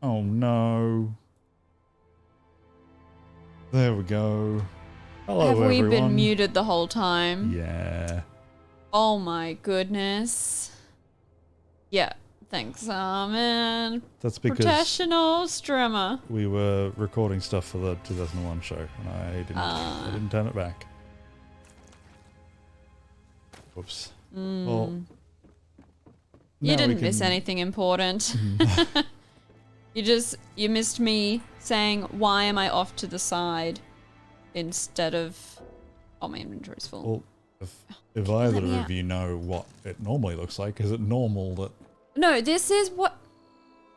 Oh no. There we go. Hello, Have we everyone. been muted the whole time? Yeah. Oh my goodness. Yeah, thanks, man. That's because Professional streamer. we were recording stuff for the 2001 show, and I didn't turn it back. Whoops. Well, You now we didn't miss can- anything important. You missed me saying, why am I off to the side instead of... Oh, my inventory's full. Well, if either me of out. you know what it normally looks like, is it normal that... No, this is what...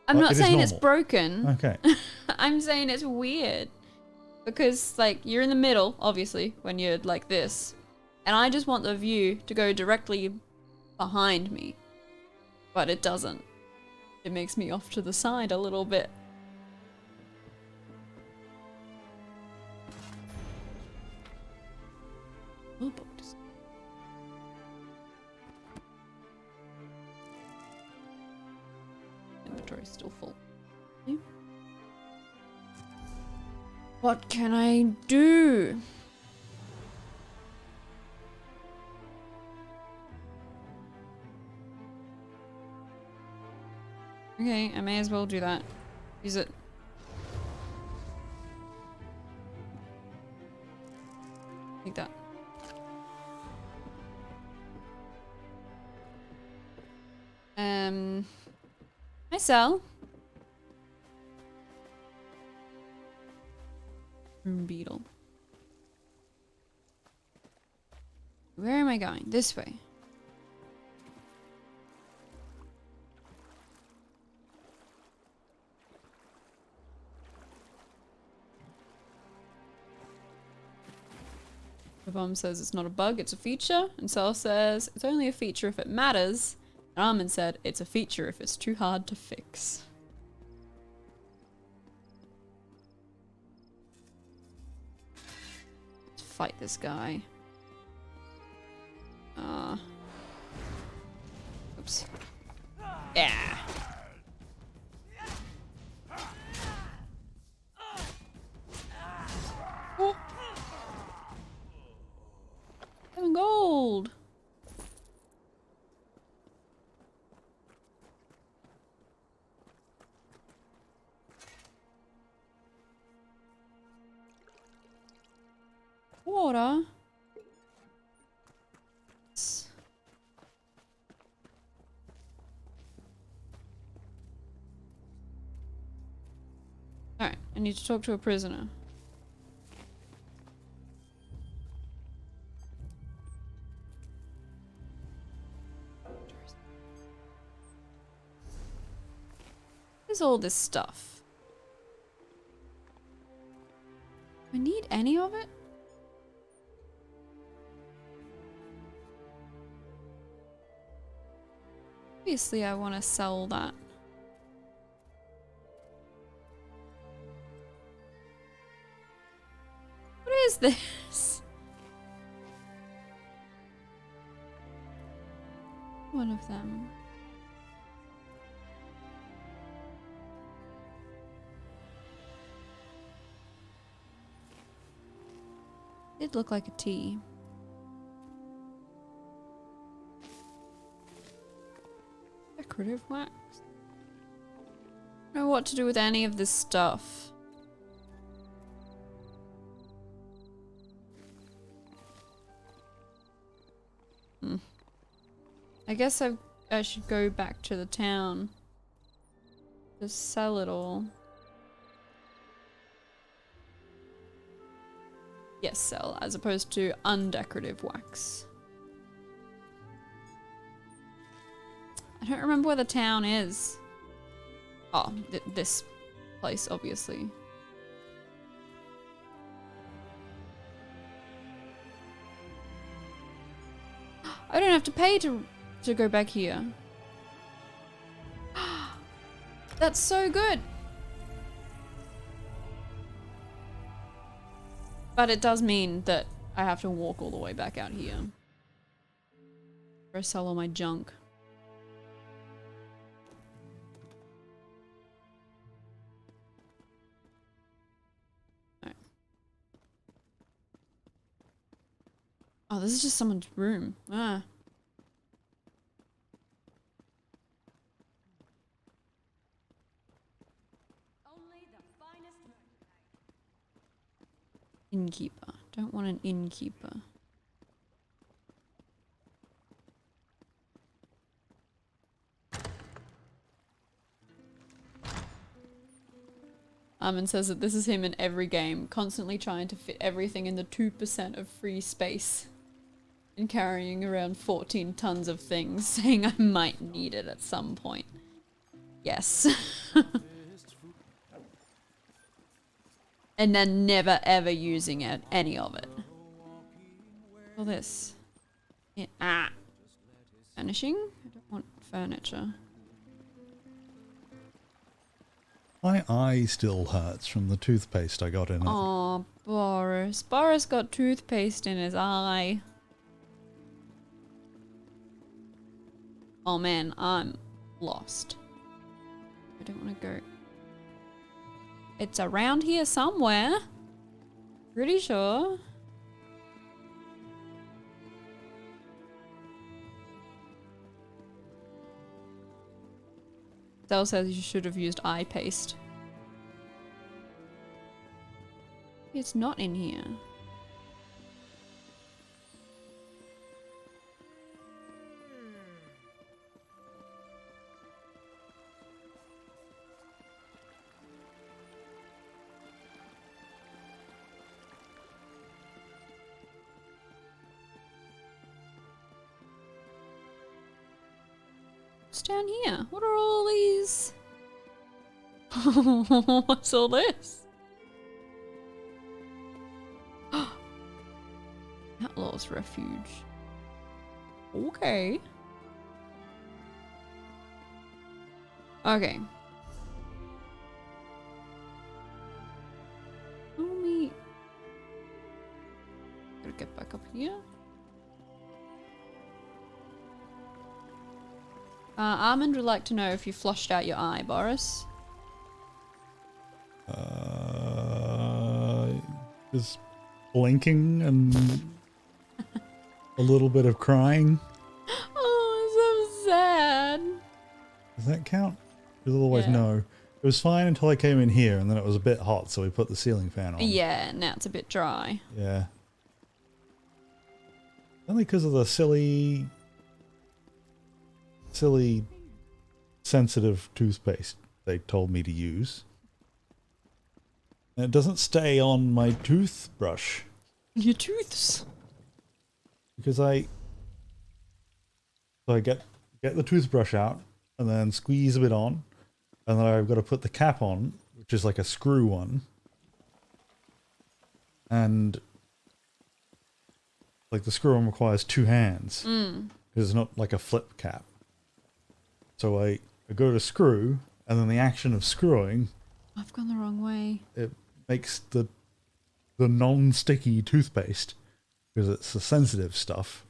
I'm Well, not it is saying it's normal. broken. Okay. I'm saying it's weird. Because, like, you're in the middle, obviously, when you're like this. And I just want the view to go directly behind me. But it doesn't. It makes me off to the side a little bit. Oh, box. Inventory's still full. What can I do? Okay, I may as well do that. Use it. Take that. Hi, Sal. Room beetle. Where am I going? This way. The bomb says it's not a bug, it's a feature. And Sal says it's only a feature if it matters. And Armin said it's a feature if it's too hard to fix. Let's fight this guy. Oops. Yeah. Oh. 7 gold. Water. Alright, I need to talk to a prisoner. What is all this stuff? Do I need any of it? Obviously, I want to sell that. What is this? One of them. It looked like a tea. Decorative wax. I don't know what to do with any of this stuff. I guess I should go back to the town. Just sell it all. Yes, sell, as opposed to undecorative wax. I don't remember where the town is. Oh, this place, obviously. I don't have to pay to go back here. That's so good. But it does mean that I have to walk all the way back out here. Or I sell all my junk. Oh, this is just someone's room. Ah. Innkeeper. Don't want an innkeeper. Armin says that this is him in every game, constantly trying to fit everything in the 2% of free space. And carrying around 14 tons of things, saying I might need it at some point. Yes. And then never ever using it, any of it. All this. Yeah. Furnishing? I don't want furniture. My eye still hurts from the toothpaste I got in it. Oh, Boris. Boris got toothpaste in his eye. Oh man, I'm lost. I don't want to go. It's around here somewhere. Pretty sure. Dell says you should have used eye paste. It's not in here. What's down here? What are all these? What's all this? Outlaw's Refuge. Okay. Okay. Tell me. Gotta get back up here. Armand would like to know if you flushed out your eye, Boris. Just blinking and a little bit of crying. Oh, so sad. Does that count? Because otherwise, Yeah. no. It was fine until I came in here, and then it was a bit hot, so we put the ceiling fan on. Yeah, now it's a bit dry. Yeah. Only because of the silly sensitive toothpaste they told me to use. And it doesn't stay on my toothbrush. Your tooths. Because I get the toothbrush out and then squeeze a bit on, and then I've got to put the cap on, which is like a screw one. And like the screw one requires two hands. Because it's not like a flip cap. So I go to screw, and then the action of screwing, I've gone the wrong way. it makes the non-sticky toothpaste, because it's the sensitive stuff,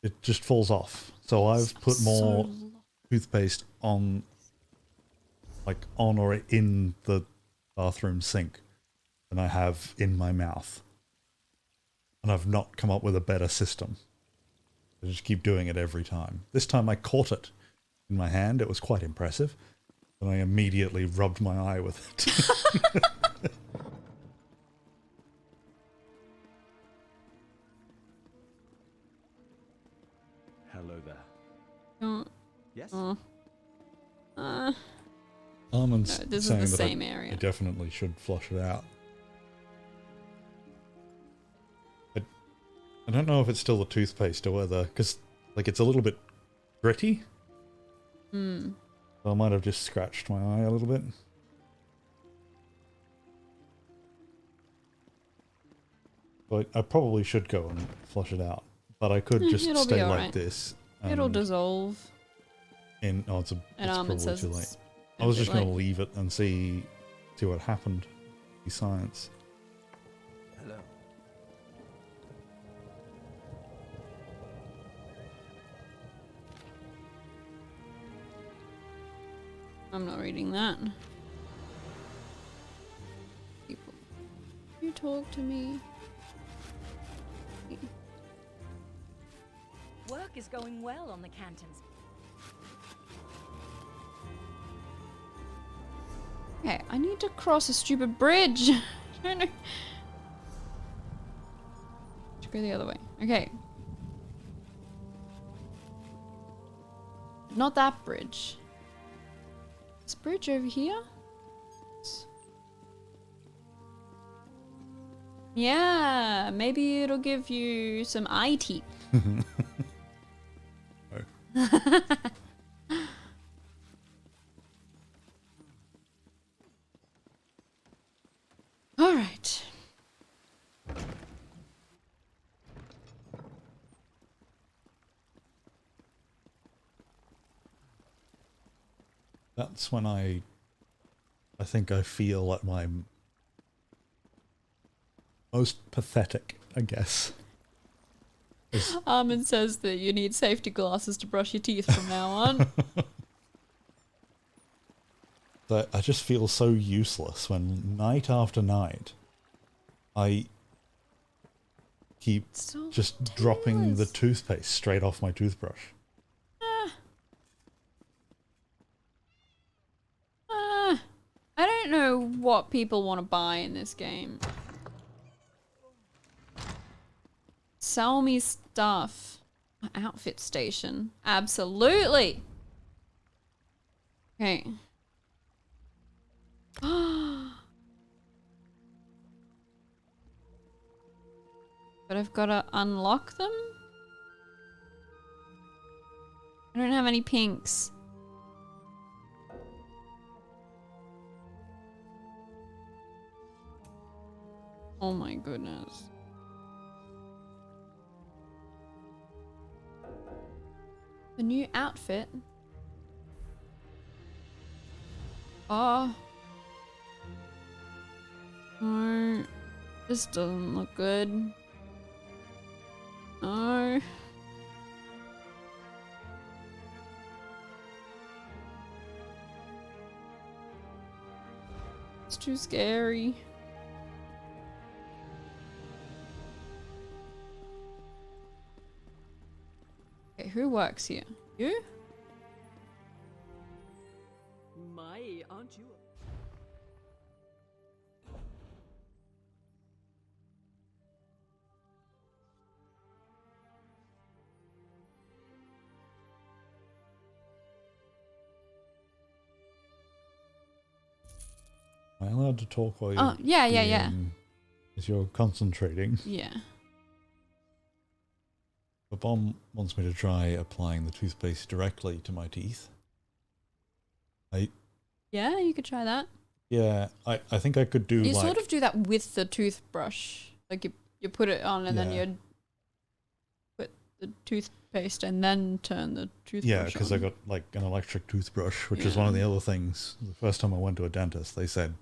it just falls off. So I've put more toothpaste on, like on or in the bathroom sink than I have in my mouth. And I've not come up with a better system. I just keep doing it every time. This time I caught it in my hand. It was quite impressive. And I immediately rubbed my eye with it. Hello there. Oh. Yes? Oh. Armand's No, this is saying the that same I area. definitely should flush it out. I don't know if it's still the toothpaste or whether, because like it's a little bit gritty. So I might have just scratched my eye a little bit. But I probably should go and flush it out. But I could just It'll be stay like alright. this. It'll and dissolve. it's And Armin probably says too late. it's I was a bit just going to late. leave it and see what happened. The science. Hello. I'm not reading that. People. You talk to me. Work is going well on the Cantons. Okay, I need to cross a stupid bridge. I don't know. Should go the other way. Okay. Not that bridge. This bridge over here? Yeah, maybe it'll give you some eye teeth. All right. That's when I think I feel at my most pathetic, I guess. Armin says that you need safety glasses to brush your teeth from now on. That I just feel so useless when night after night I keep So just dropping the tailors. toothpaste straight off my toothbrush. I don't know what people want to buy in this game. Sell me stuff. Outfit station. Absolutely. Okay. But I've got to unlock them? I don't have any pinks. Oh my goodness. The new outfit? Oh. No. This doesn't look good. No. It's too scary. Okay, who works here? You? My, aren't you? Am I allowed to talk while you're Oh, yeah. as you're concentrating? Yeah. The bomb wants me to try applying the toothpaste directly to my teeth. Yeah, you could try that. Yeah, I think I could do You like... sort of do that with the toothbrush. Like you put it on and then Yeah. you put the toothpaste and then turn the toothbrush Yeah, because I on. got like an electric toothbrush, which is one of the Yeah. other things. The first time I went to a dentist, they said,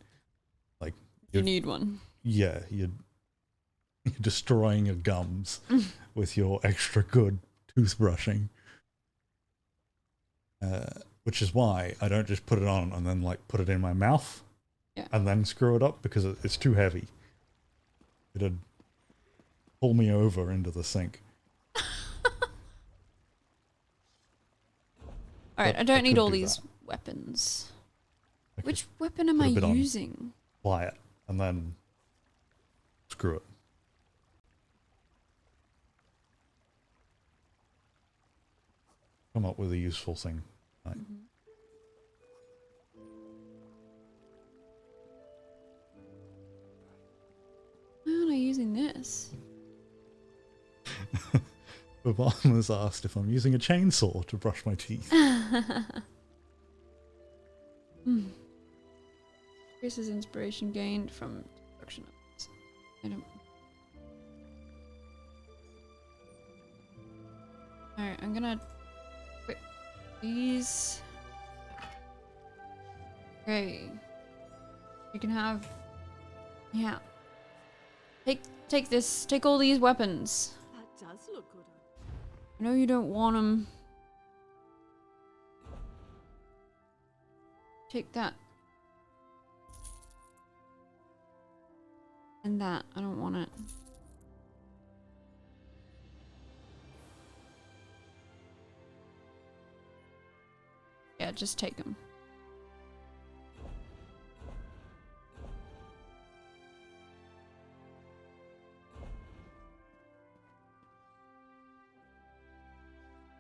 like, You need one. yeah, you're destroying your gums with your extra good toothbrushing. Which is why I don't just put it on and then like put it in my mouth Yeah. and then screw it up because it's too heavy. It'd pull me over into the sink. Alright, But I don't I need could all do these that. weapons. I could Which weapon am put I a bit on. using? apply it and then screw it. Come up with a useful thing. Right. Why aren't I using this? The bomb was asked if I'm using a chainsaw to brush my teeth. Increases inspiration gained from destruction of this. I don't. Alright, I'm gonna put these. Okay. You can have. Yeah. Take this. Take all these weapons. That does look good. I know you don't want them. Take that. And that. I don't want it. Yeah, just take them.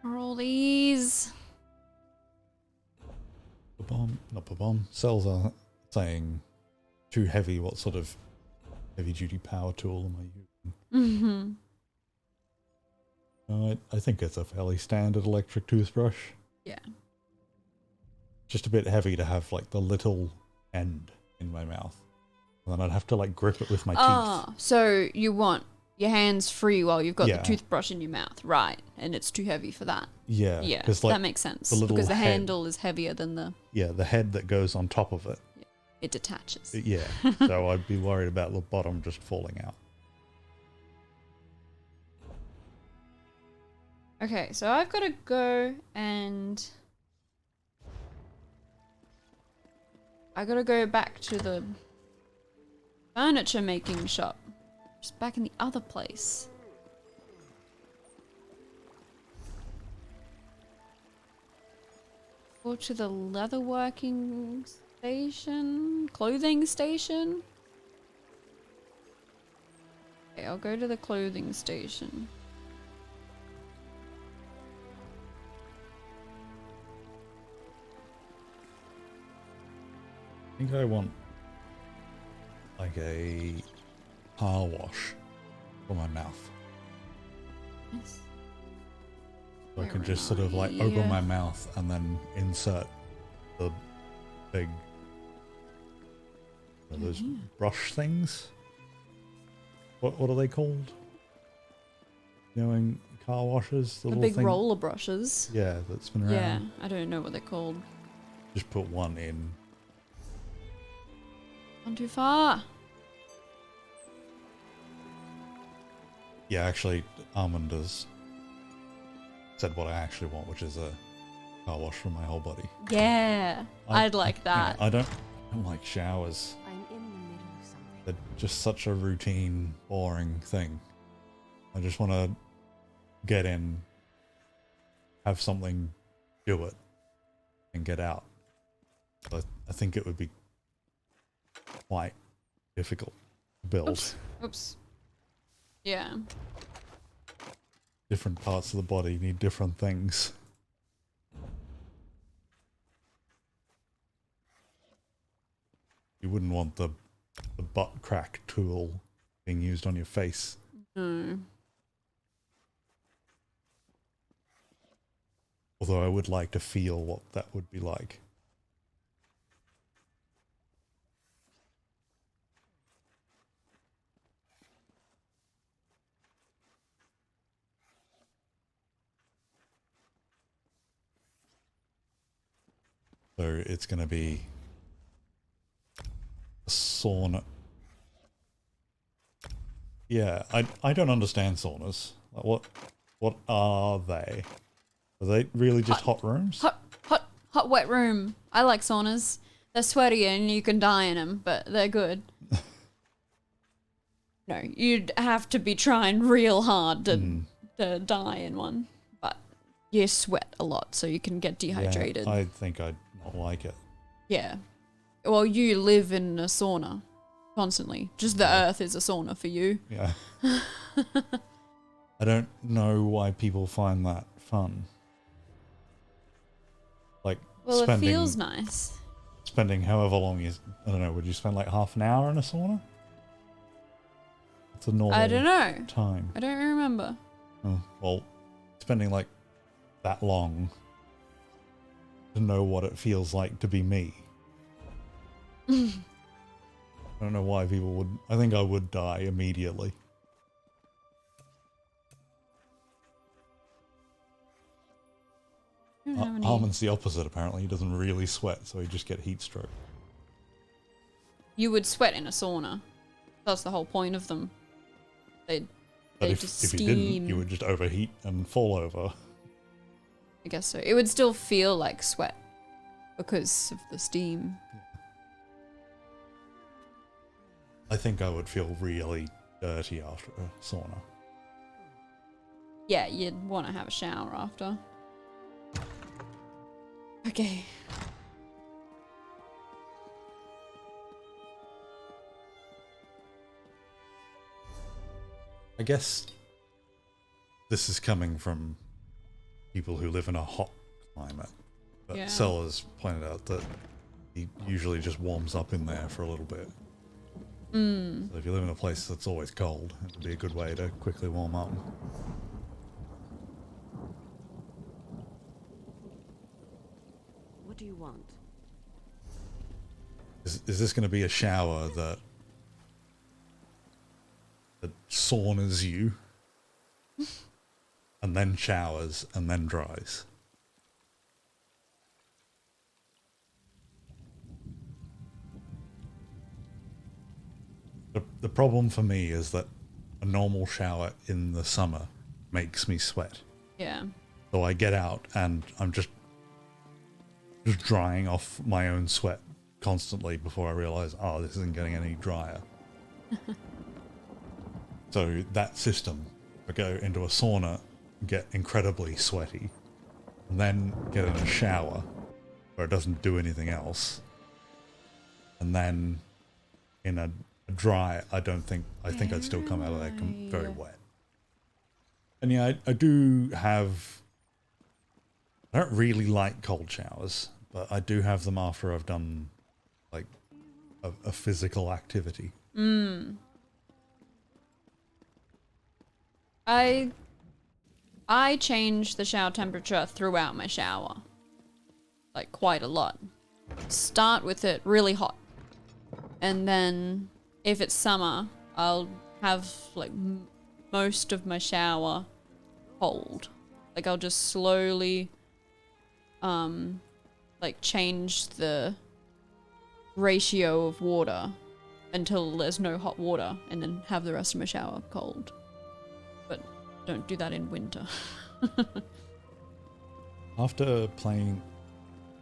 Are all these? Not Babon. Cells are saying too heavy. What sort of heavy duty power tool am I using? I think it's a fairly standard electric toothbrush. Yeah. Just a bit heavy to have like the little end in my mouth. And then I'd have to like grip it with my teeth. So you want your hands free while you've got Yeah. the toothbrush in your mouth, right? And it's too heavy for that. Yeah. Yeah, 'cause, like, that makes sense. the little Because the head- handle is heavier than the... Yeah, the head that goes on top of it. It detaches. Yeah. So I'd be worried about the bottom just falling out. Okay, so I've got to go and... I gotta go back to the furniture making shop. Just back in the other place. Go to the leatherworking station? Clothing station? Okay, I'll go to the clothing station. I think I want like a car wash for my mouth. Nice. So I can Where just sort of like are open you? my mouth and then insert the big those brush things. What are they called? You know, in car washes, The little big thing. roller brushes. Yeah, that spin around. Yeah, I don't know what they're called. Just put one in. Gone too far. Yeah, actually, Armand has said what I actually want, which is a car wash for my whole body. Yeah, I'd like Yeah, that. I don't like showers. I'm in the middle of something. They're just such a routine, boring thing. I just want to get in, have something, do it, and get out. But I think it would be quite difficult to build. Oops. Oops. Yeah. Different parts of the body need different things. You wouldn't want the butt crack tool being used on your face. No. Although I would like to feel what that would be like. So it's going to be a sauna. Yeah, I don't understand saunas. Like what are they? Are they really just hot rooms? Hot wet room. I like saunas. They're sweaty and you can die in them, but they're good. No, you'd have to be trying real hard to die in one. But you sweat a lot, so you can get dehydrated. Yeah, I think I'd not like it. Yeah. Well, you live in a sauna constantly. Just the earth is a sauna for you. Yeah. I don't know why people find that fun. Like Well, spending it feels nice. spending however long is, I don't know, would you spend like half an hour in a sauna? It's a normal I don't know. time. I don't remember. Oh, well, spending like that long to know what it feels like to be me. I don't know why people would. I think I would die immediately. I don't have any- Armand's the opposite, apparently. He doesn't really sweat, so he just get heat stroke. You would sweat in a sauna. That's the whole point of them. They But just if you steam. didn't, you would just overheat and fall over. I guess so. It would still feel like sweat because of the steam. I think I would feel really dirty after a sauna. Yeah, you'd want to have a shower after. Okay. I guess this is coming from people who live in a hot climate. But Yeah. Sellers pointed out that he usually just warms up in there for a little bit. So if you live in a place that's always cold, it would be a good way to quickly warm up. What do you want? Is this going to be a shower that saunas you, and then showers, and then dries? The problem for me is that a normal shower in the summer makes me sweat. Yeah. So I get out and I'm just drying off my own sweat constantly before I realize, oh, this isn't getting any drier. So that system, I go into a sauna, get incredibly sweaty, and then get in a shower where it doesn't do anything else, and then in a dry, I think I'd still come out of there very wet. And yeah, I do have, I don't really like cold showers, but I do have them after I've done like a physical activity. I change the shower temperature throughout my shower. Like quite a lot. Start with it really hot. And then if it's summer, I'll have like most of my shower cold. Like I'll just slowly like change the ratio of water until there's no hot water, and then have the rest of my shower cold. But don't do that in winter. After playing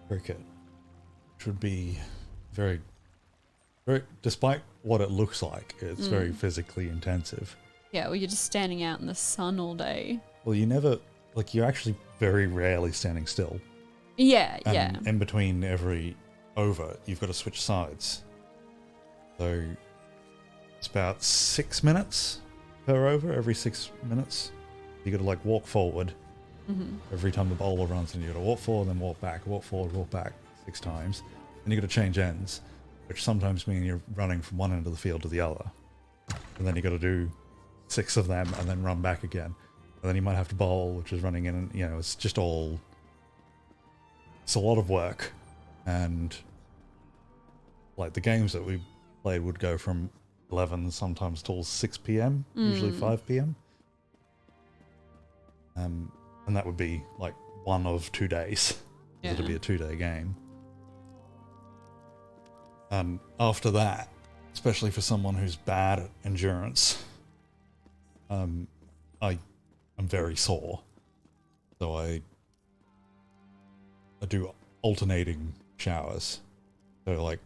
cricket, which would be very, despite what it looks like, it's very physically intensive. Yeah, well, you're just standing out in the sun all day. Well, you're actually very rarely standing still. Yeah, And yeah. in between every over, you've got to switch sides. So it's about 6 minutes per over, every 6 minutes. You got to like walk forward every time the bowler runs, and you got to walk forward, then walk back, walk forward, walk back 6 times. And you got to change ends, which sometimes mean you're running from one end of the field to the other. And then you got to do 6 of them and then run back again. And then you might have to bowl, which is running in, and it's just all, it's a lot of work. And like the games that we played would go from 11 sometimes till 6 p.m, usually 5 p.m. And that would be like one of 2 days. Yeah. It'd be a 2-day game. And after that, especially for someone who's bad at endurance, I'm very sore. So I do alternating showers. So like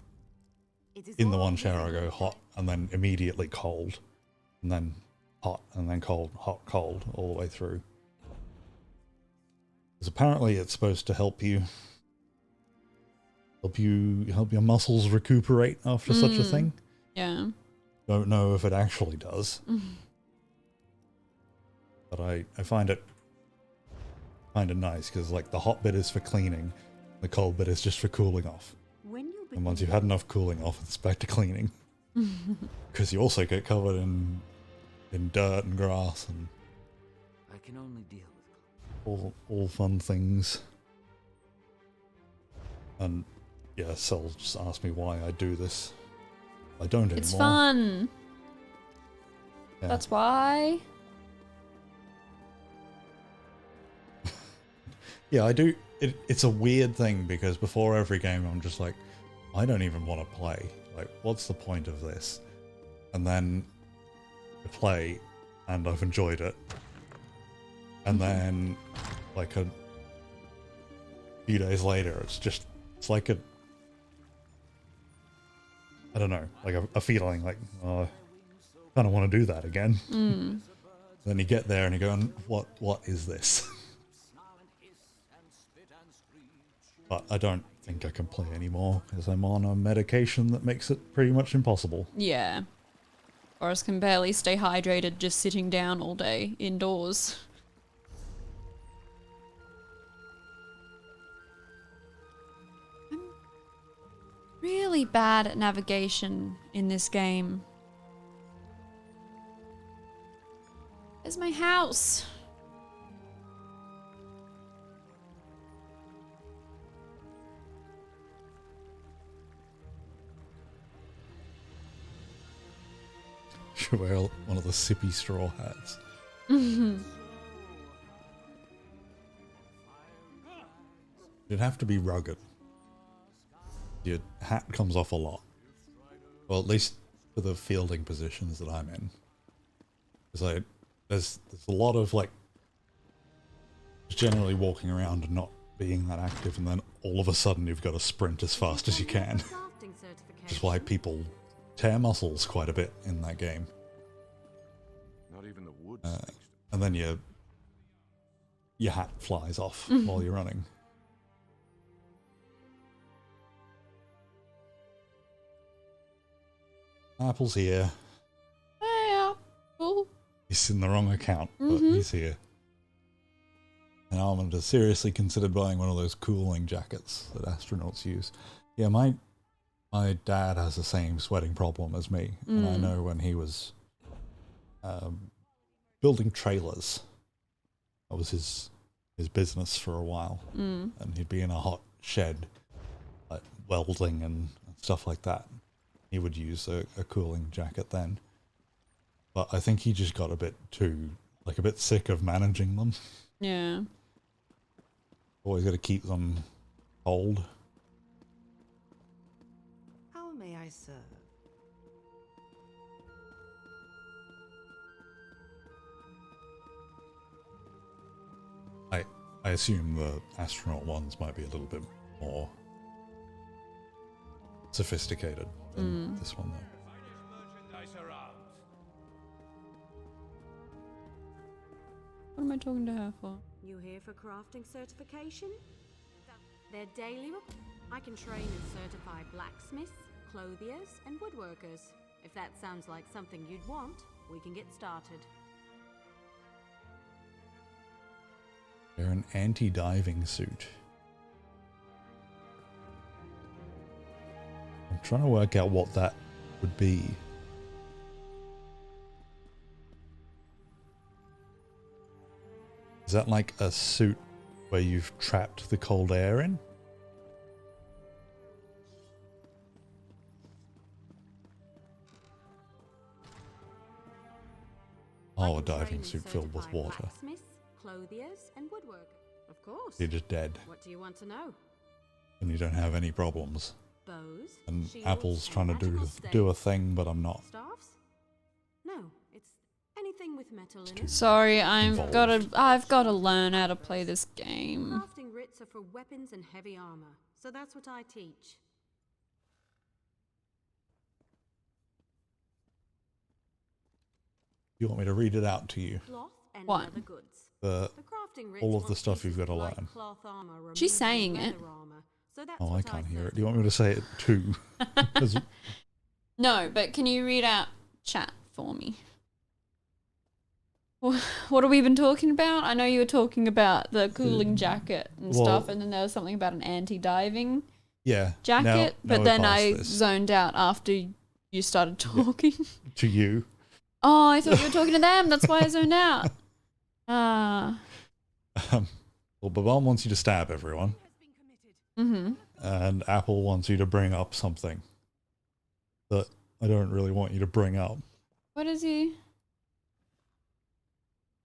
in the one shower I go hot and then immediately cold, and then hot and then cold, hot, cold all the way through. Because apparently it's supposed to help your muscles recuperate after such a thing. Yeah. Don't know if it actually does. But I find it kind of nice, because like the hot bit is for cleaning, the cold bit is just for cooling off. And once you've had enough cooling off, it's back to cleaning. Because you also get covered in dirt and grass and I can only deal with all fun things. And yeah, Cell just asked me why I do this. I don't anymore. It's fun. Yeah. That's why. Yeah, I do. It's a weird thing, because before every game I'm just like, I don't even want to play. Like, what's the point of this? And then I play, and I've enjoyed it. And then, like a few days later, it's like I don't know, like a feeling like, oh, I kind of want to do that again. Then you get there and you go, what is this? But I don't think I can play anymore because I'm on a medication that makes it pretty much impossible. Yeah. Forrest can barely stay hydrated just sitting down all day indoors. I'm really bad at navigation in this game. Where's my house? Should wear one of the sippy straw hats. It'd have to be rugged. Your hat comes off a lot. Well, at least for the fielding positions that I'm in. Because there's a lot of like generally walking around and not being that active, and then all of a sudden you've got to sprint as fast as you can. Which is why people tear muscles quite a bit in that game. Not even the woods. And then your hat flies off while you're running. Apple's here. Hey, Apple. He's in the wrong account, but he's here. And Armand has seriously considered buying one of those cooling jackets that astronauts use. Yeah, my dad has the same sweating problem as me, and I know when he was building trailers, that was his business for a while, and he'd be in a hot shed, like welding and stuff like that. He would use a cooling jacket then, but I think he just got a bit sick of managing them. Yeah. Always got to keep them cold. How may I serve? I assume the astronaut ones might be a little bit more sophisticated than this one, though. What am I talking to her for? You here for crafting certification? They're daily. I can train and certify blacksmiths, clothiers, and woodworkers. If that sounds like something you'd want, we can get started. They're an anti-diving suit. I'm trying to work out what that would be. Is that like a suit where you've trapped the cold air in? Oh, a diving suit filled with water. Blacksmiths, clothiers, and woodworkers. Of course. You're just dead, What do you want to know? and you don't have any problems. Bows, And shields, Apple's and trying to magical do a staves. thing, but I'm not. Staffs? No, it's anything with metal in too- it. Sorry, Involved. I've gotta learn how to play this game. Crafting writs are for weapons and heavy armor, so that's what I teach. You want me to read it out to you? Cloth and What? leather goods. The The crafting writs all of want the stuff you've pieces got to of light learn. cloth armor removed She's from saying it. leather armor, so that's Oh, I what can't hear it. said. Do you want me to say it too? 'Cause No, but can you read out chat for me? What have we been talking about? I know you were talking about the cooling jacket and well- stuff, and then there was something about an anti-diving yeah. jacket, now but we're then past I this. zoned out after you started talking. To you. Oh, I thought you were talking to them. That's why I zoned out. Ah. Well, Babam wants you to stab everyone, Mm-hmm. and Apple wants you to bring up something that I don't really want you to bring up. What is he?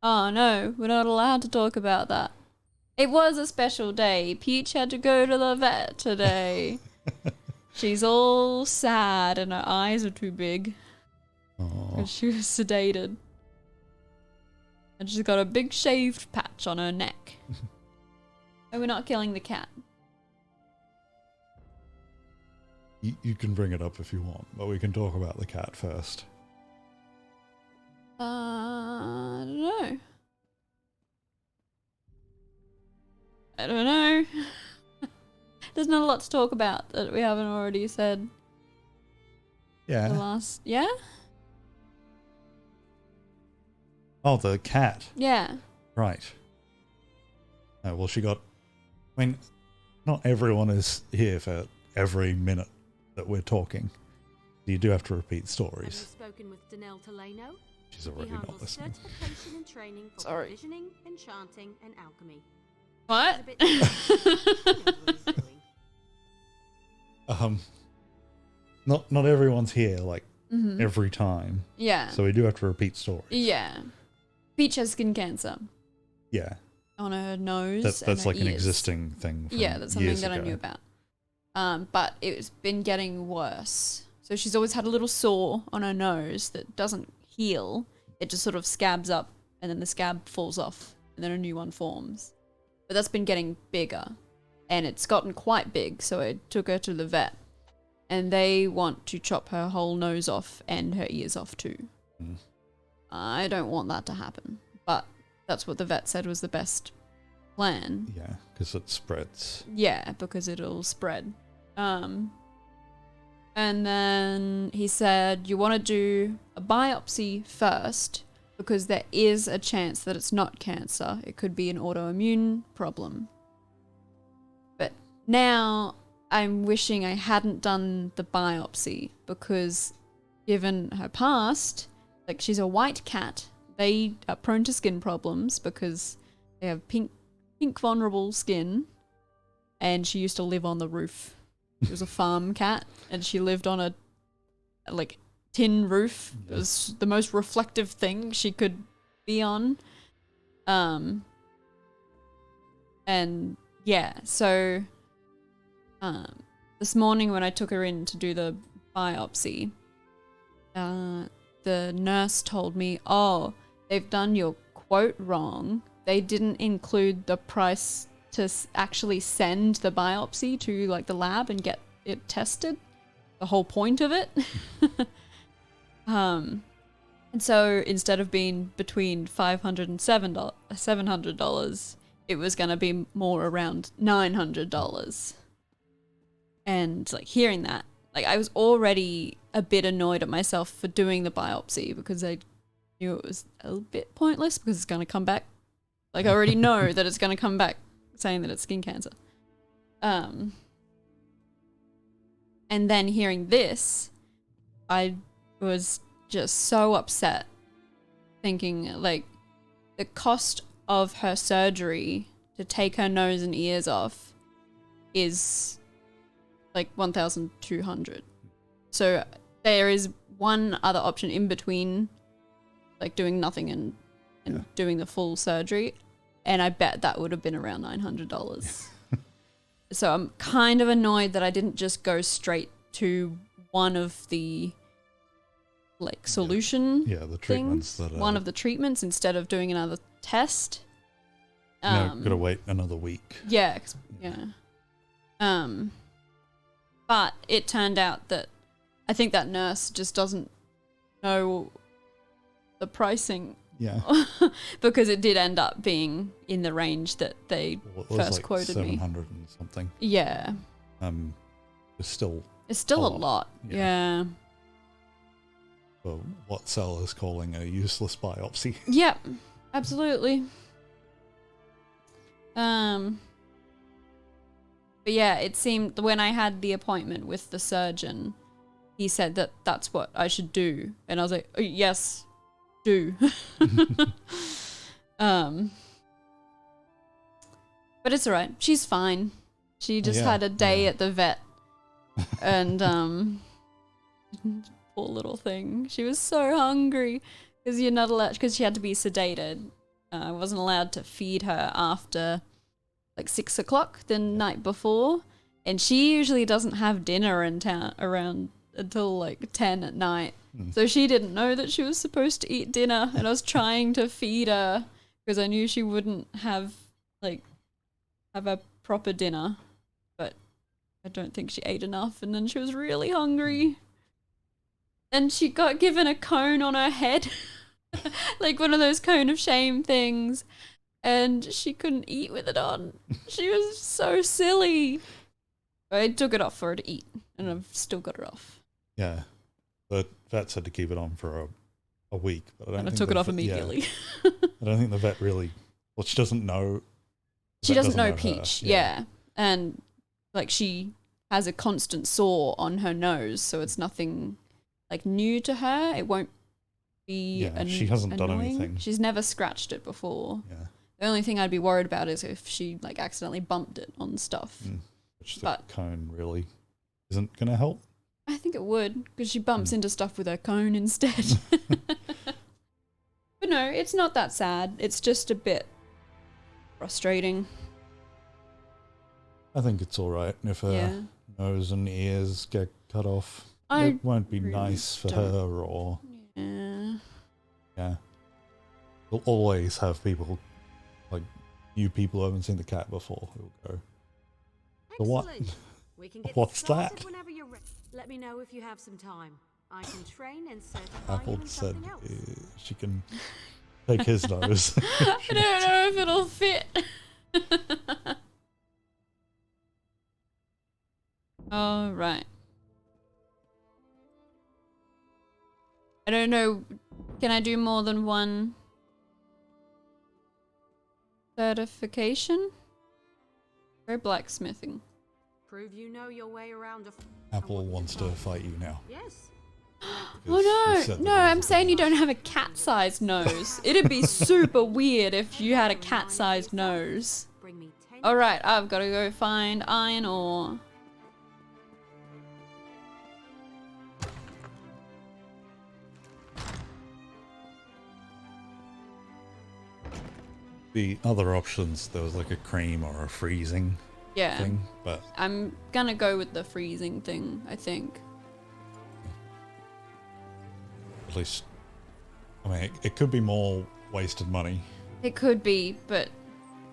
Oh no, we're not allowed to talk about that. It was a special day. Peach had to go to the vet today. She's all sad and her eyes are too big Oh, because she was sedated. And she's got a big shaved patch on her neck. And we're not killing the cat. you can bring it up if you want, but we can talk about the cat first. I don't know. I don't know. There's not a lot to talk about that we haven't already said. Yeah. The last, yeah, Oh, the cat. yeah. Right. Oh, well, she got... I mean, not everyone is here for every minute that we're talking. You do have to repeat Have you stories. spoken with Danelle Taleno? She's He already not handles listening. certification and training for Sorry. provisioning, enchanting, and alchemy. What? He's a bit he knows what he's doing. Not everyone's here, like, Mhm. every time. Yeah. So we do have to repeat stories. Yeah. Peach has skin cancer Yeah. on her nose. That's and her like an ears. existing thing from Yeah, that's something years that I ago. knew about. But it's been getting worse. So she's always had a little sore on her nose that doesn't heal. It just sort of scabs up, and then the scab falls off, and then a new one forms. But that's been getting bigger, and it's gotten quite big. So I took her to the vet, and they want to chop her whole nose off and her ears off too. Mm. I don't want that to happen, but that's what the vet said was the best plan. Yeah, because it spreads. Yeah, because it'll spread. And then he said, you want to do a biopsy first because there is a chance that it's not cancer. It could be an autoimmune problem. But now I'm wishing I hadn't done the biopsy because given her past, like she's a white cat, they are prone to skin problems because they have pink vulnerable skin, and she used to live on the roof. She was a farm cat, and she lived on a like tin roof. It was the most reflective thing she could be on. And yeah, so this morning when I took her in to do the biopsy, the nurse told me, oh, they've done your quote wrong. They didn't include the price to actually send the biopsy to like the lab and get it tested. The whole point of it. And so instead of being between $500 and $700, it was going to be more around $900. And like hearing that, like I was already a bit annoyed at myself for doing the biopsy because I knew it was a bit pointless because it's going to come back. Like I already know that it's going to come back saying that it's skin cancer. And then hearing this, I was just so upset, thinking like the cost of her surgery to take her nose and ears off is like $1,200. So there is one other option in between, like doing nothing and doing the full surgery, and I bet that would have been around $900. So I'm kind of annoyed that I didn't just go straight to one of the like solution the treatments things, that one of the treatments instead of doing another test. gotta wait another week. Yeah, but it turned out that I think that nurse just doesn't know the pricing. Yeah. Because it did end up being in the range that they Well, it was first like quoted 700 me. and something. Yeah. It's still It's still A a lot. lot. Yeah. Yeah. for what Sal is calling a useless biopsy. Yep. Absolutely. But yeah, it seemed when I had the appointment with the surgeon, he said that that's what I should do. And I was like, oh, yes, do. But it's alright. She's fine. She just yeah, had a day yeah. at the vet. And, poor little thing. She was so hungry because you're not allowed, because she had to be sedated. I wasn't allowed to feed her after like 6 o'clock the night before. And she usually doesn't have dinner in town around until like 10 at night. So she didn't know that she was supposed to eat dinner, and I was trying to feed her because I knew she wouldn't have a proper dinner, but I don't think she ate enough, and then she was really hungry. And she got given a cone on her head, like one of those cone of shame things, and she couldn't eat with it on. She was so silly. I took it off for her to eat, and I've still got it off. Yeah. The vet said to keep it on for a week. But I don't And I think took it the off vet- immediately. Yeah, I don't think the vet really... Well, she doesn't know... the She vet doesn't know her. Peach, yeah. And, like, she has a constant sore on her nose, so it's nothing, like, new to her. It won't be Yeah, she hasn't done annoying. anything. She's never scratched it before. Yeah. The only thing I'd be worried about is if she, like, accidentally bumped it on stuff. Which the But- cone really isn't going to help. I think it would, because she bumps into stuff with her cone instead. But no, it's not that sad. It's just a bit frustrating. I think it's all right if her Yeah. nose and ears get cut off. I It won't be really nice for don't- her or... Yeah. Yeah. We'll always have people, like, new people who haven't seen the cat before who'll go, "So what? Excellent. We can get What's started that?" whenever you're ready. Let me know if you have some time. I can train and certify Apple you in said something else. she can take his nose. I don't know if it'll fit. All right. I don't know. Can I do more than one certification? Or blacksmithing? Prove you know your way around a. Apple wants to fight you now. Yes. because you Oh said no, that no, you- I'm saying you don't have a cat-sized nose. It'd be super weird if you had a cat-sized nose. Bring me 10. Alright, I've got to go find iron ore. The other options, there was like a cream or a freezing Yeah, thing, but I'm gonna go with the freezing thing, I think. at least, I mean, it could be more wasted money. It could be, but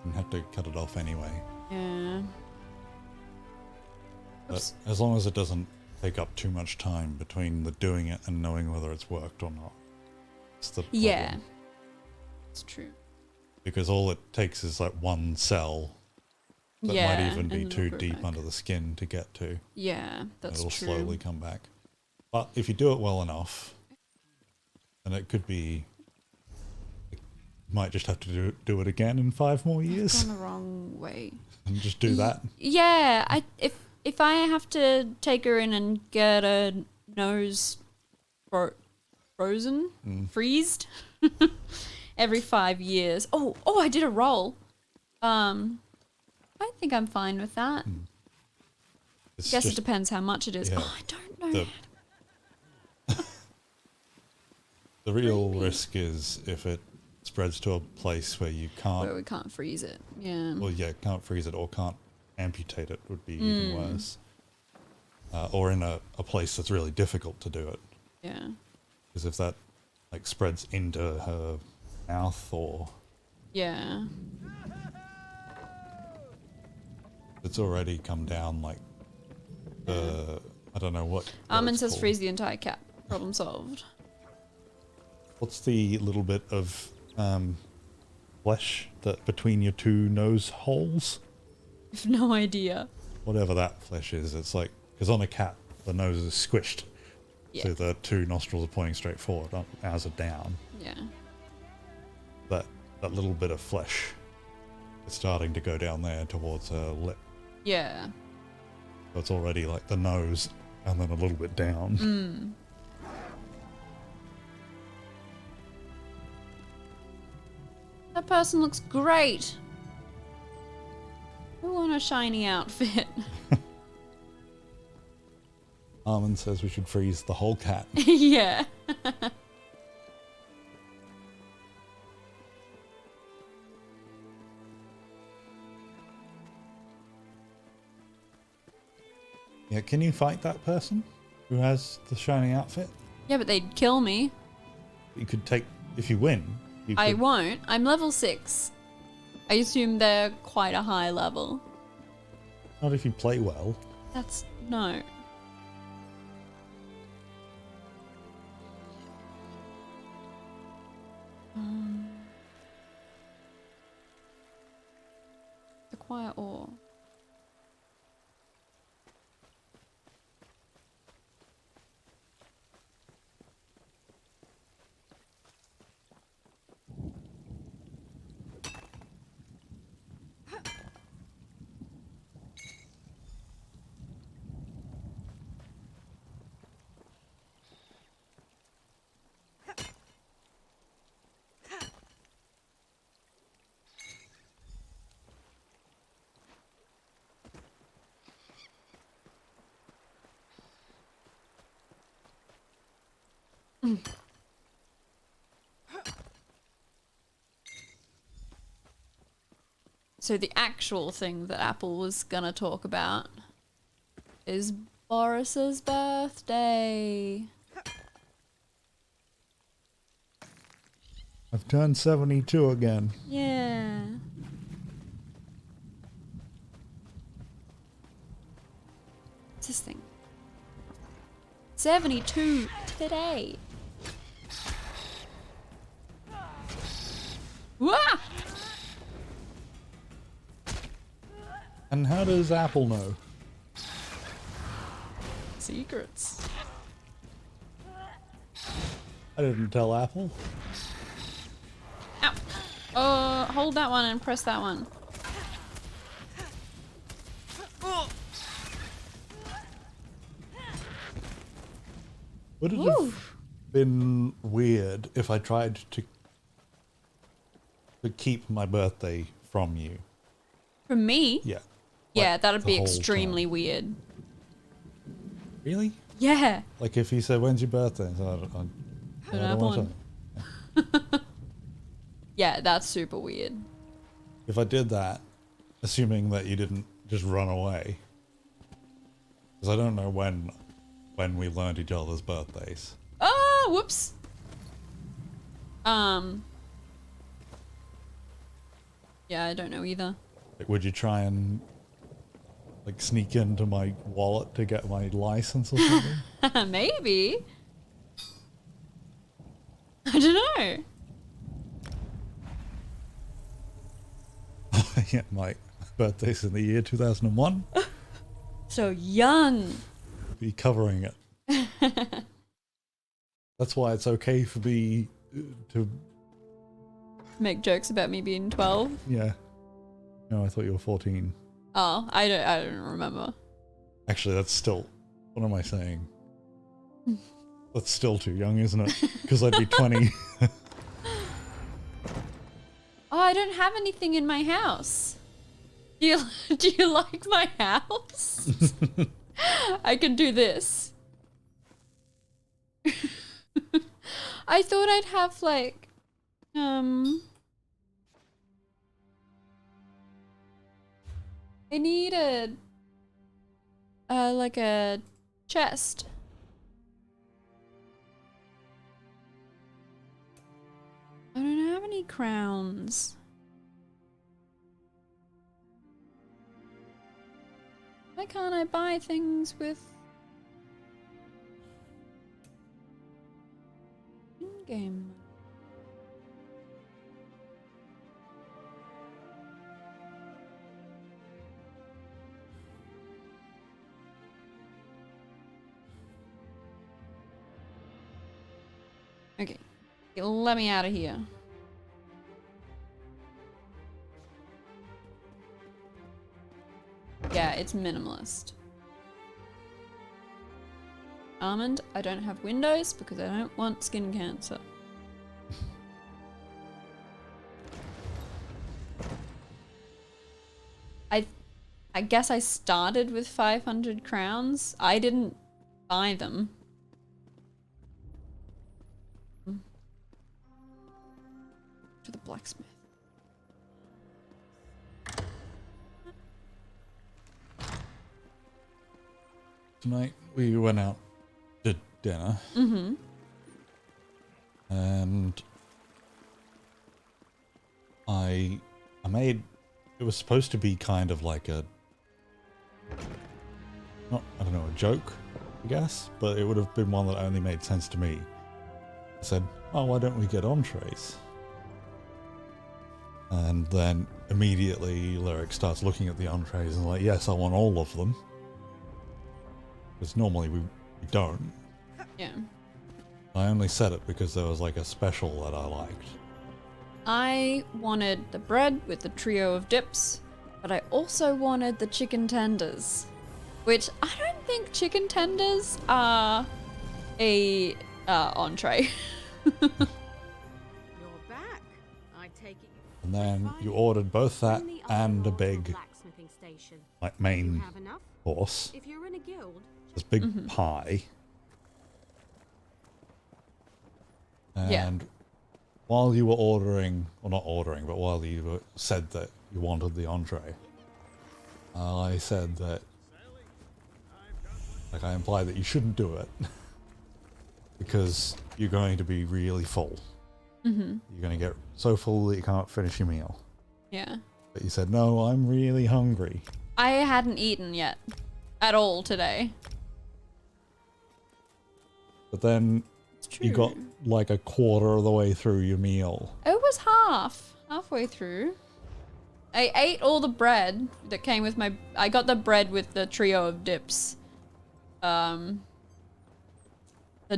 And have to cut it off anyway. yeah. But Oops. as long as it doesn't take up too much time between the doing it and knowing whether it's worked or not. It's the problem. Yeah. It's true. Because all it takes is like one cell that Yeah, might even be and too it'll grow deep back. under the skin to get to. Yeah, that's It'll true. slowly come back. But if you do it well enough, then it could be... You might just have to do it again in 5 more years. Gone the wrong way. And just do that. Yeah, if I have to take her in and get a nose frozen, freezed every 5 years. Oh, I did a roll. I think I'm fine with that. It's Guess it just depends how much it is. yeah, Oh, I don't know. the real risk is if it spreads to a place where you can't... Where we can't freeze it. Yeah. Well, yeah, can't freeze it or can't amputate it would be even worse. Or in a place that's really difficult to do it. Yeah. Because if that like spreads into her mouth or Yeah. it's already come down like the... I don't know what Armin it's says called. freeze the entire cat. Problem solved. What's the little bit of flesh that between your 2 nose holes? I have no idea. Whatever that flesh is, it's like... Because on a cat, the nose is squished. Yeah. So the 2 nostrils are pointing straight forward, ours are down. Yeah. That little bit of flesh is starting to go down there towards her lip. Yeah. So it's already like the nose and then a little bit down. That person looks great. Who want a shiny outfit? Armin says we should freeze the whole cat. Yeah. Yeah, can you fight that person who has the shiny outfit? Yeah, but they'd kill me. You could take... If you win, you I could... won't. I'm level 6. I assume they're quite a high level. Not if you play well. That's... no. Acquire ore. So the actual thing that Apple was gonna talk about is Boris's birthday. I've turned 72 again. Yeah. What's this thing? 72 today. Wah! And how does Apple know? Secrets. I didn't tell Apple. Ow. Hold that one and press that one. Would it Woo. have been weird if I tried to keep my birthday from you? From me? Yeah. Yeah, Like, that'd the be whole extremely time. weird. Really? Yeah. Like if you said, when's your birthday? So I have want one. to. Yeah, that's super weird. If I did that, assuming that you didn't just run away, because I don't know when we learned each other's birthdays. Oh, whoops. Yeah, I don't know either. Like, would you try and like sneak into my wallet to get my license or something? Maybe. I don't know. Yeah, my birthday's in the year 2001. So young. Be covering it. That's why it's okay for me to. Make jokes about me being 12. Yeah. No, I thought you were 14. Oh, I don't remember. Actually, that's still. What am I saying? That's still too young, isn't it? Because I'd be 20. Oh, I don't have anything in my house. Do you like my house? I can do this. I thought I'd have like I needed like a chest. I don't have any crowns. Why can't I buy things with in-game money? Okay, let me out of here. Yeah, it's minimalist. Almond, I don't have windows because I don't want skin cancer. I guess I started with 500 crowns. I didn't buy them. To the blacksmith. Tonight we went out to dinner. Mm-hmm. And I made. It was supposed to be kind of like a. Not, I don't know, a joke, I guess, but it would have been one that only made sense to me. I said, oh, why don't we get entrees? And then immediately Lyric starts looking at the entrees and like, yes, I want all of them. Because normally we don't. Yeah. I only said it because there was like a special that I liked. I wanted the bread with the trio of dips, but I also wanted the chicken tenders. Which I don't think chicken tenders are a entree. You're back. I take it. And then you ordered both that and a big, Blacksmithing station. like, You main have enough? course. If you're in a guild, This big pie. Yeah. And while you were ordering, or not ordering, but while you said that you wanted the entree, I said that, like, I implied that you shouldn't do it because you're going to be really full. Mm-hmm. You're going to get so full that you can't finish your meal. Yeah. But you said, no, I'm really hungry. I hadn't eaten yet. At all today. But then It's true. you got like a quarter of the way through your meal. It was halfway through. I ate all the bread that came with my. I got the bread with the trio of dips. The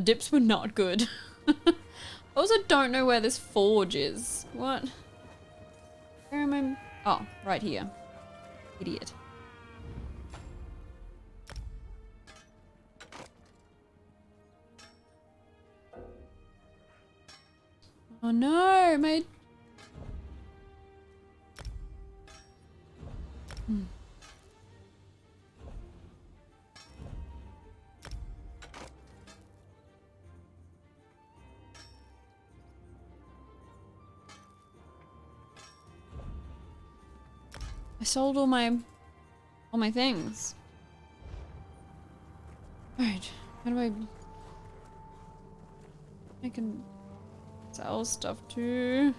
dips were not good. I also don't know where this forge is. What? Where am I? Oh, right here. Idiot. Oh no, my... I sold all my things. Alright, how do I can sell stuff too.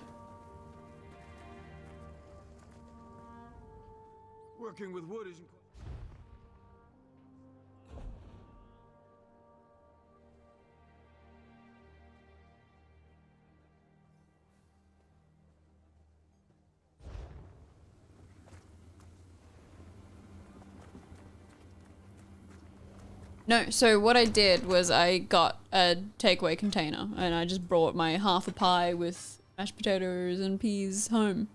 Working with wood isn't. No, so what I did was I got a takeaway container and I just brought my half a pie with mashed potatoes and peas home.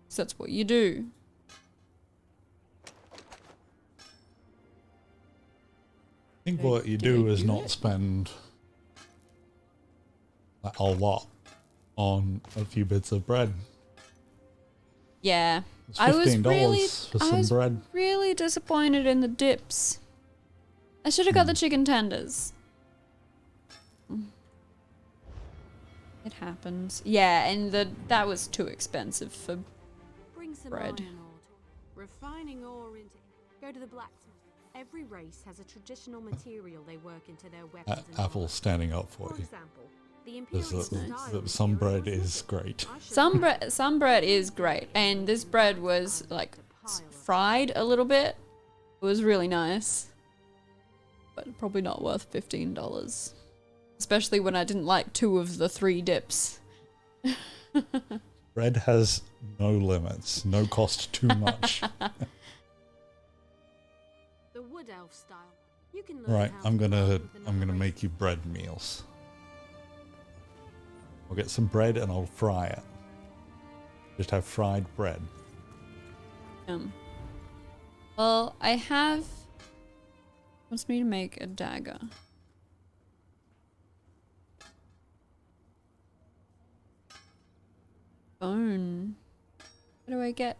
So that's what you do. I think what you do is not spend like, a lot on a few bits of bread. Yeah. It's I was $15 really, for I some was bread. really disappointed in the dips. I should have got the chicken tenders. It happens. Yeah, and that was too expensive for Bring some bread. iron ore. Refining ore into. Go to the blacksmith. Every race has a traditional material they work into their weapons. and Apple armor. standing up for For you. example, the There's imperial style some bread imperial is cooking. great. I should some bread is great, and this bread was like fried a little bit. It was really nice, but probably not worth $15, especially when I didn't like 2 of the 3 dips. Bread has no limits, no cost too much. The wood elf style. You can learn Right, how I'm to gonna work with another make race. you bread meals. I'll get some bread and I'll fry it. Just have fried bread. Well, I have. Wants me to make a dagger. Bone. What do I get?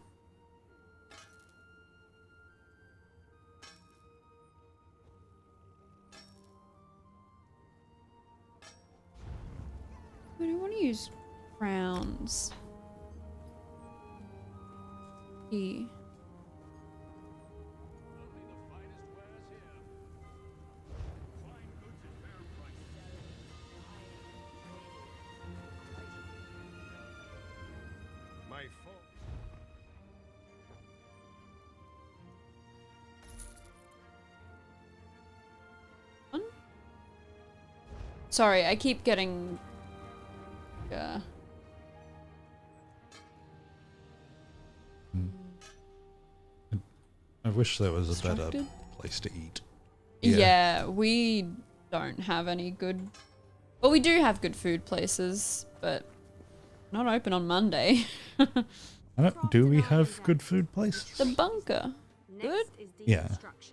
I don't want to use crowns. E. My fault. Sorry, I keep getting. I wish there was a better Distracted? place to eat. Yeah, we don't have any good. Well, we do have good food places, but not open on Monday. Do we have good food places? The bunker. Next Good? is Yeah. deconstruction.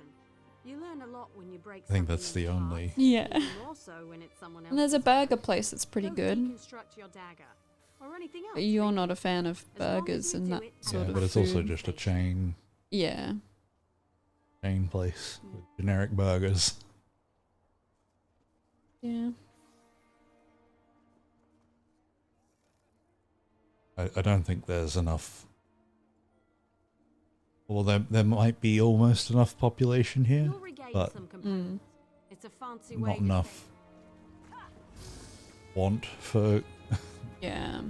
You learn a lot when you break I think something that's the in only- parts, Yeah. even more so when it's someone And there's a else's. burger place that's pretty Go good. deconstruct your dagger, or anything else, But you're really. not a fan of As long as burgers you and do that it sort Yeah, of but it's also food. just a chain Yeah. place with generic burgers. Yeah. I don't think there's enough. Well, there might be almost enough population here, You'll regain but some components. It's a fancy way not to enough want for Yeah.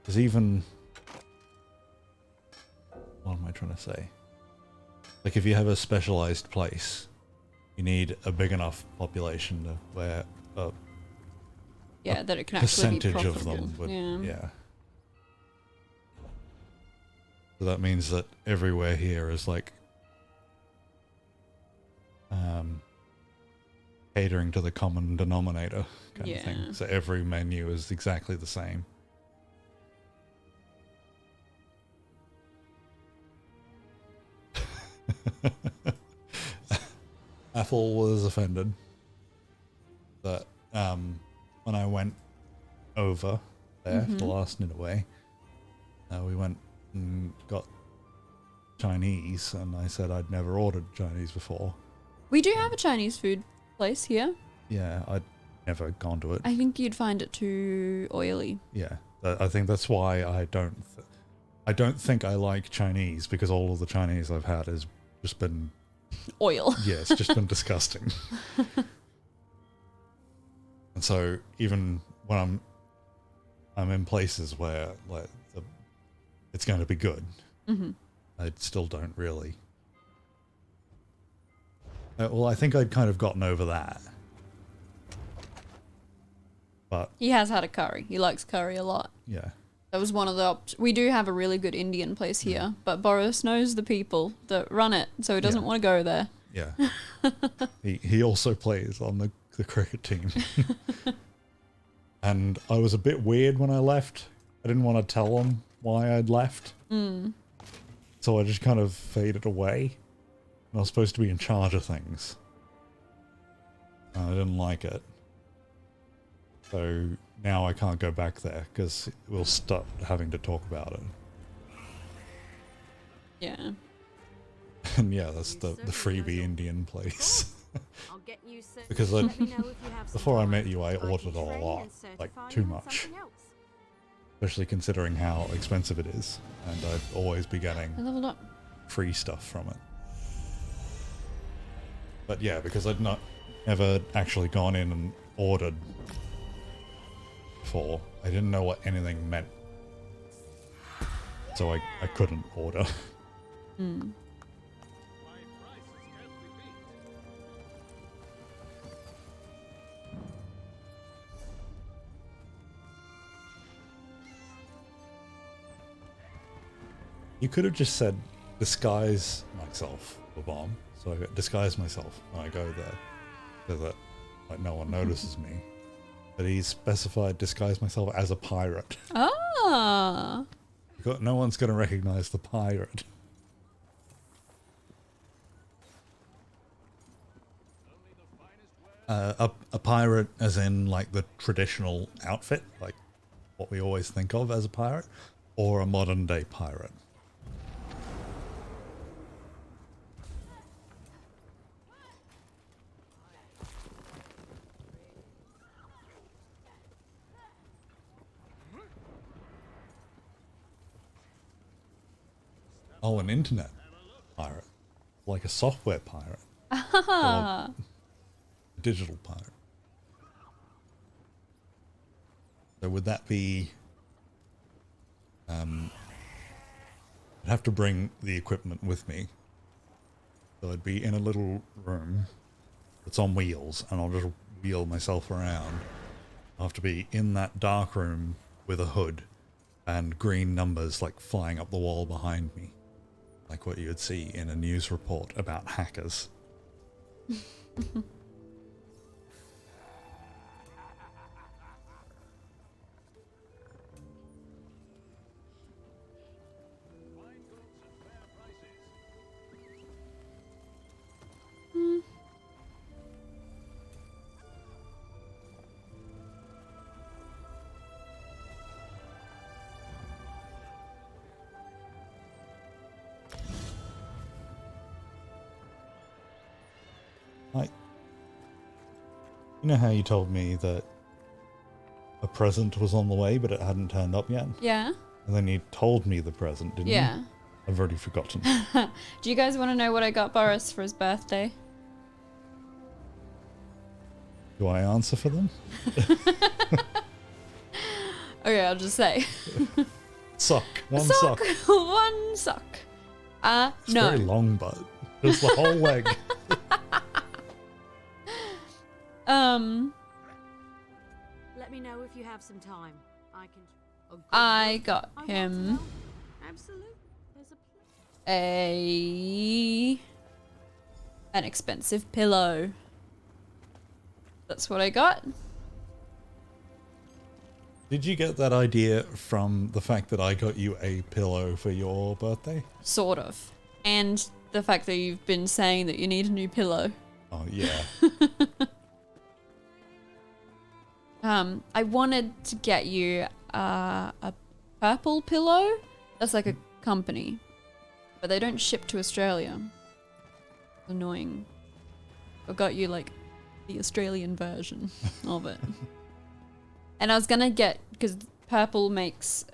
Because even, what am I trying to say? Like if you have a specialized place, you need a big enough population to where a Yeah, that it can actually be percentage of profitable. them would, Yeah. yeah. So that means that everywhere here is like catering to the common denominator kind of Yeah. thing. So every menu is exactly the same. Apple was offended that when I went over there for the last Ninaway, we went and got Chinese, and I said I'd never ordered Chinese before. We do have a Chinese food place here. Yeah, I'd never gone to it. I think you'd find it too oily. Yeah, I think that's why I don't think I like Chinese, because all of the Chinese I've had has just been, Oil. yeah, it's just been disgusting. And so even when I'm in places where like it's going to be good, I still don't really. Well, I think I'd kind of gotten over that. But He has had a curry. He likes curry a lot. yeah, That was one of the we do have a really good Indian place here, but Boris knows the people that run it, so he doesn't Yeah. want to go there. yeah. he also plays on the cricket team. And I was a bit weird when I left. I didn't want to tell him why I'd left. So I just kind of faded away. And I was supposed to be in charge of things. And I didn't like it. So now I can't go back there because we'll start having to talk about it. Yeah. And yeah, that's the freebie Indian place. I'll get you set. Because Let me know if you have some before I time. met you, I can ordered a train lot, and like certify too you in much. something else. Especially considering how expensive it is. And I'd always be getting I leveled up. free stuff from it. But yeah, because I'd never actually gone in and ordered before, I didn't know what anything meant. So I couldn't order. You could have just said, disguise myself for bomb. So I disguise myself when I go there, so that like no one notices me. But he specified disguise myself as a pirate. Ah. No one's going to recognize the pirate. A pirate as in like the traditional outfit, like what we always think of as a pirate, or a modern day pirate. Oh, an internet pirate. Like a software pirate. Or a digital pirate. So would that be... I'd have to bring the equipment with me. So I'd be in a little room that's on wheels, and I'll just wheel myself around. I'll have to be in that dark room with a hood and green numbers like flying up the wall behind me. Like what you would see in a news report about hackers. You know how you told me that present was on the way, but it hadn't turned up yet. Yeah. And then you told me the present, didn't you? Yeah. I've already forgotten. Do you guys want to know what I got Boris for his birthday? Do I answer for them? Okay, I'll just say. Sock. One sock. One sock. It's No. very long, but just the whole leg. Let me know if you have some time. I can. A good I book? got I want to him know. Absolutely. There's a. an expensive pillow. That's what I got. Did you get that idea from the fact that I got you a pillow for your birthday? Sort of. And the fact that you've been saying that you need a new pillow. Oh, yeah. I wanted to get you a purple pillow. That's like a company. But they don't ship to Australia. Annoying. I got you like the Australian version of it. And I was gonna get, because purple makes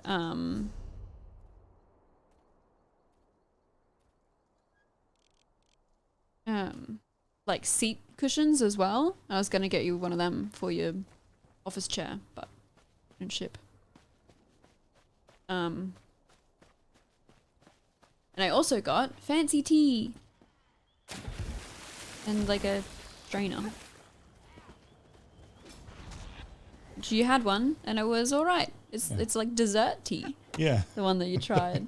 like seat cushions as well. I was gonna get you one of them for your office chair, but didn't ship. And I also got fancy tea and like a strainer. You had one and it was alright. It's like dessert tea, Yeah. the one that you tried.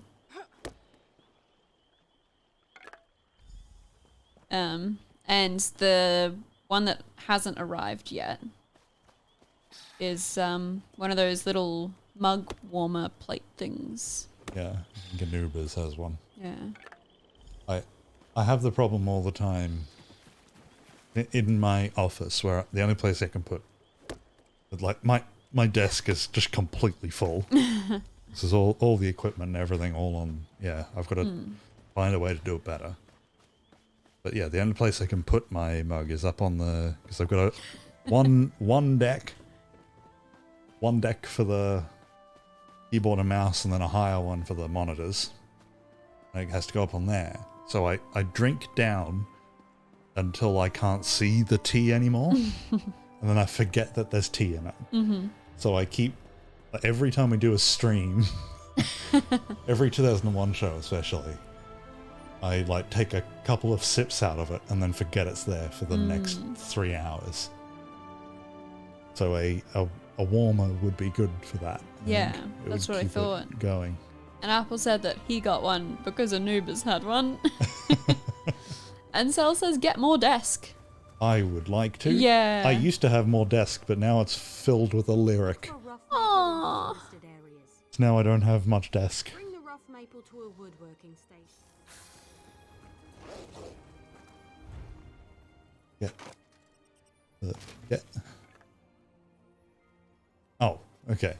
And the one that hasn't arrived yet is one of those little mug warmer plate things. Yeah. Ganubas has one. Yeah. I have the problem all the time in my office where the only place I can put, like, my desk is just completely full. This is all the equipment and everything all on. Yeah, I've got to find a way to do it better. But yeah, the only place I can put my mug is up on the, because I've got one deck for the keyboard and mouse, and then a higher one for the monitors. And it has to go up on there. So I drink down until I can't see the tea anymore. And then I forget that there's tea in it. Mm-hmm. So I keep, every time we do a stream, every 2001 show especially, I like take a couple of sips out of it and then forget it's there for the next 3 hours. So a warmer would be good for that. Yeah, It that's would what I keep it thought. Going. And Apple said that he got one because Anubis had one. And Cell says get more desk. I would like to. Yeah. I used to have more desk, but now it's filled with a lyric. For rough Aww. maple in forested areas. So now I don't have much desk. Bring the rough maple to a woodworking station. Yeah. Yeah. Oh, okay.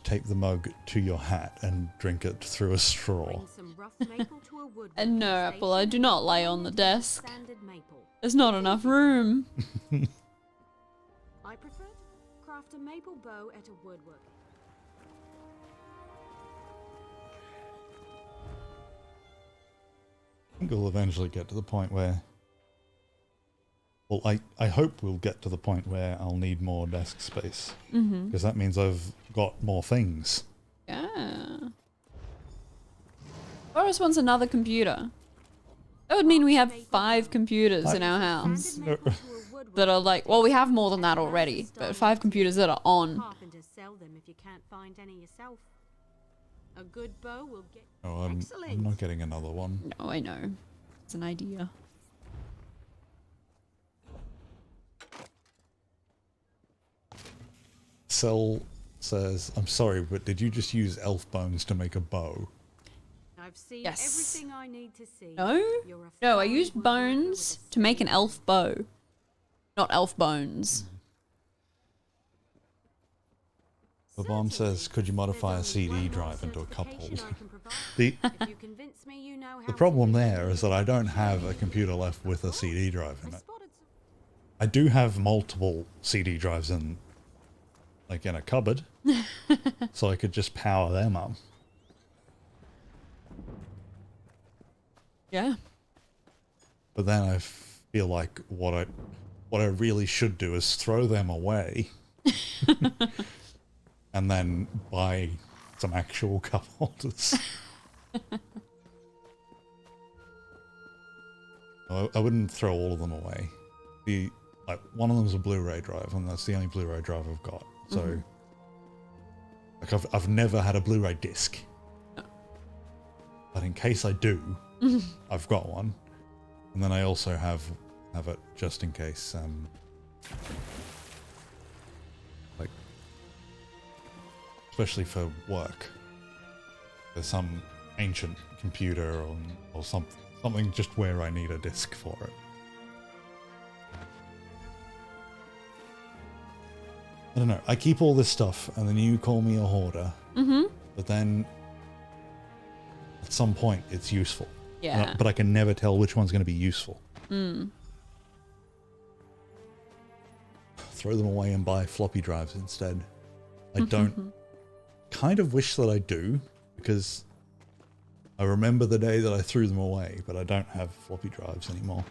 Tape the mug to your hat and drink it through a straw. Bring some rough maple to a woodworking And no, Apple, I do not lay on the desk. Standard maple. There's not enough room. I prefer to craft a maple bow at a woodwork. I think we'll eventually get to the point where... Well, I hope we'll get to the point where I'll need more desk space. Because that means I've got more things. Yeah. Boris wants another computer. That would mean we have 5 computers in our house Standard maple to a woodworking that are like, well, we have more than that already, but 5 computers that are on. Carpenters sell them if you can't find any yourself. A good bow will get. Oh, I'm Excellent. not getting another one. No, I know. It's an idea. Cell says, I'm sorry, but did you just use elf bones to make a bow? I've seen Yes. everything I need to see. No? You're a No, I fine used woodworker bones with a to make an elf bow. Not elf bones. The bomb says, could you modify a There's CD only one drive more into a cup certification hold? I can provide. The If you convince me you know how the to problem use there it, is that I don't have a computer left with a CD drive I in it. spotted some- I do have multiple CD drives in like in a cupboard, so I could just power them up. Yeah. But then I feel like what I really should do is throw them away, and then buy some actual cup holders. I wouldn't throw all of them away. Like one of them's a Blu-ray drive, and that's the only Blu-ray drive I've got. So, like I've never had a Blu-ray disc, but in case I do, I've got one, and then I also have it just in case. Like, especially for work, there's some ancient computer or something just where I need a disc for it. I don't know. I keep all this stuff, and then you call me a hoarder. But then, at some point, it's useful. Yeah. But I can never tell which one's going to be useful. Throw them away and buy floppy drives instead. I don't. Kind of wish that I do, because I remember the day that I threw them away, but I don't have floppy drives anymore.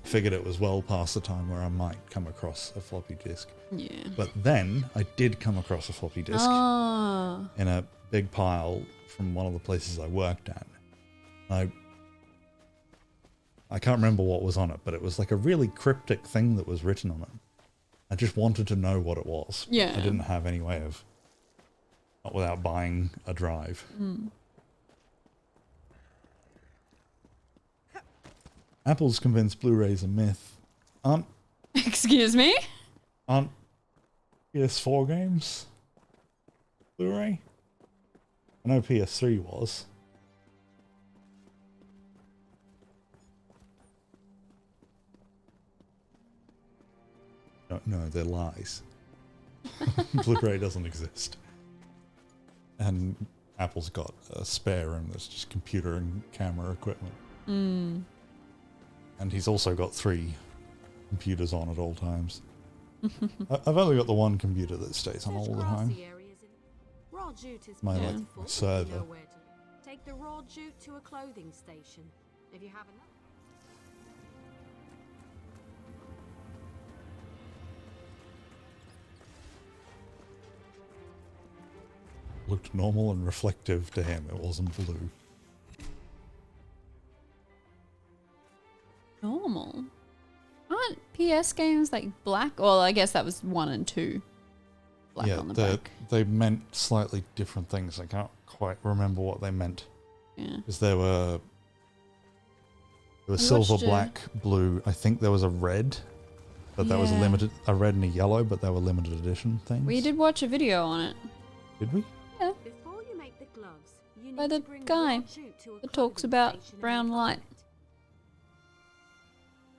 Figured it was well past the time where I might come across a floppy disk. Yeah. But then I did come across a floppy disk Oh. in a big pile from one of the places I worked at. I can't remember what was on it, but it was like a really cryptic thing that was written on it. I just wanted to know what it was. Yeah. I didn't have any way of, not without buying a drive. Apple's convinced Blu-ray's a myth. Aren't Excuse me? PS4 games Blu-ray? I know PS3 was. No, they're lies. Blu-ray doesn't exist. And Apple's got a spare room that's just computer and camera equipment. And he's also got 3 computers on at all times. I've only got the one computer that stays on all the time. My server. Take the raw jute to a clothing station. If you have enough. Looked normal and reflective to him. It wasn't blue. Normal. Aren't PS games like black? Well, I guess that was 1 and 2. Black on the back. They meant slightly different things. I can't quite remember what they meant. Yeah. Because there were We silver, watched, black, blue. I think there was a red, but that was Yeah. limited. A red and a yellow, but they were limited edition things. We did watch a video on it. Did we? Before you make the gloves, you By need the to bring guy raw jute to a that talks clothing about station and brown light.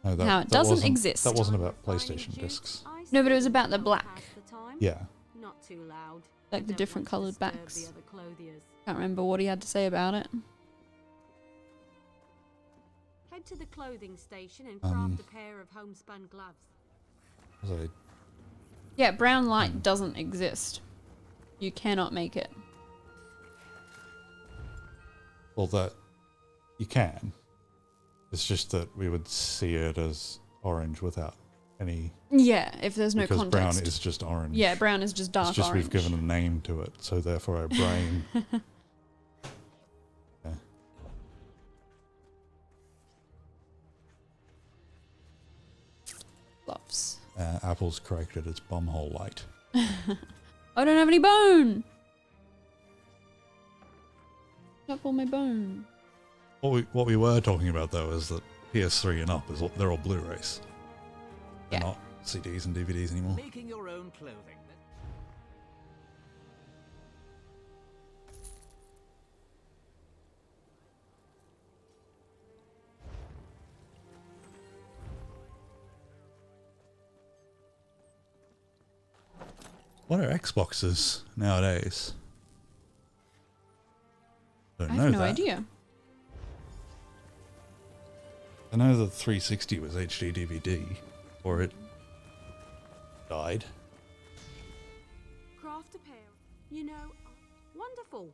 refine it. No, How it doesn't wasn't- exist. That wasn't about Refining PlayStation jute, discs. I No, but it was see about the you black. pass the time. Yeah. Not too loud. Like the Don't different want to coloured disturb backs. the other clothiers. Can't remember what he had to say about it. Head to the clothing station and craft a pair of homespun gloves. So Yeah, brown light doesn't exist. You cannot make it. well, that you can. It's just that we would see it as orange without any. Yeah, if there's no because context. brown is just orange. Yeah, brown is just dark It's just orange. we've given a name to it, so therefore our brain. Yeah. Gloves. Apple's corrected its bumhole light. I don't have any bone! Up all my bone. What we were talking about though is that PS3 and up they're all Blu-rays. They're Yeah. not CDs and DVDs anymore. Making your own clothing. What are Xboxes nowadays? Don't I know have no that. idea. I know the 360 was HD DVD, or it died. You know, wonderful.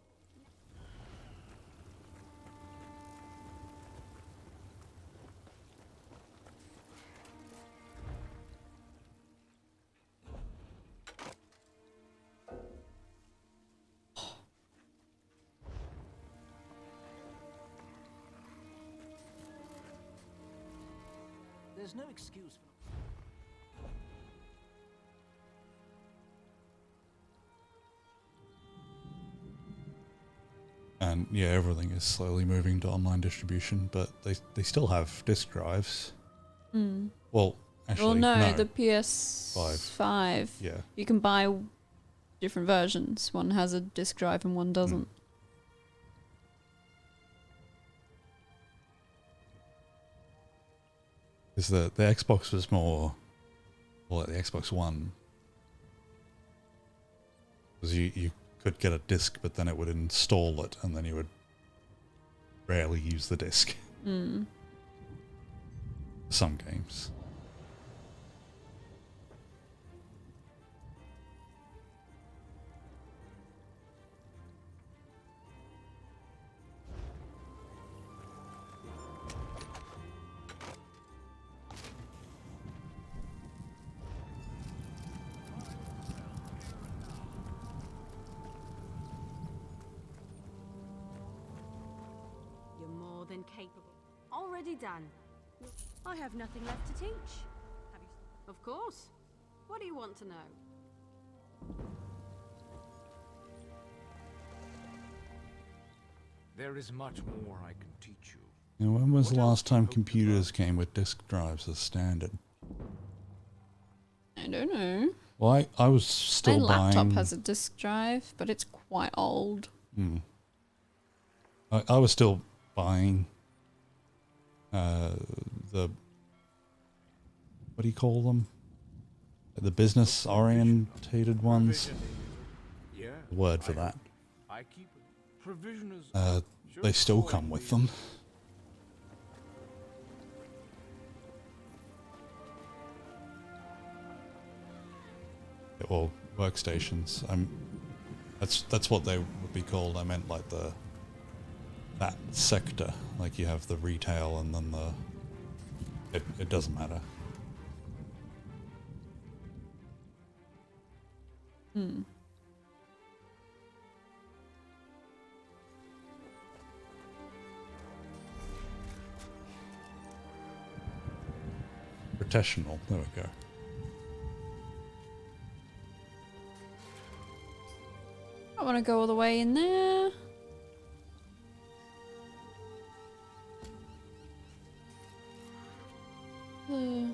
There's no excuse for And yeah, everything is slowly moving to online distribution, but they still have disk drives. Mm. Well, actually, Well, no, no. the PS5. Yeah. You can buy different versions. One has a disk drive and one doesn't. Because the Xbox was more, well, the Xbox One, because you could get a disc, but then it would install it, and then you would rarely use the disc. Mm. Some games. You're more than capable. Already done. I have nothing left to teach. Have you? Of course. What do you want to know? There is much more I can teach you. Now, when was the What else last time hope to computers came with disk drives as standard? I don't know. Well, I was My still laptop buying. has a disk drive, but it's quite old. I was still buying the, what do you call them? The business orientated ones. Provisioning. Yeah. The word for that. I keep it. Provision is They just still for come with you. them. Or workstations. That's what they would be called. I meant like that sector. Like you have the retail and then it doesn't matter. Hmm. Professional. There we go. I want to go all the way in there. Uh.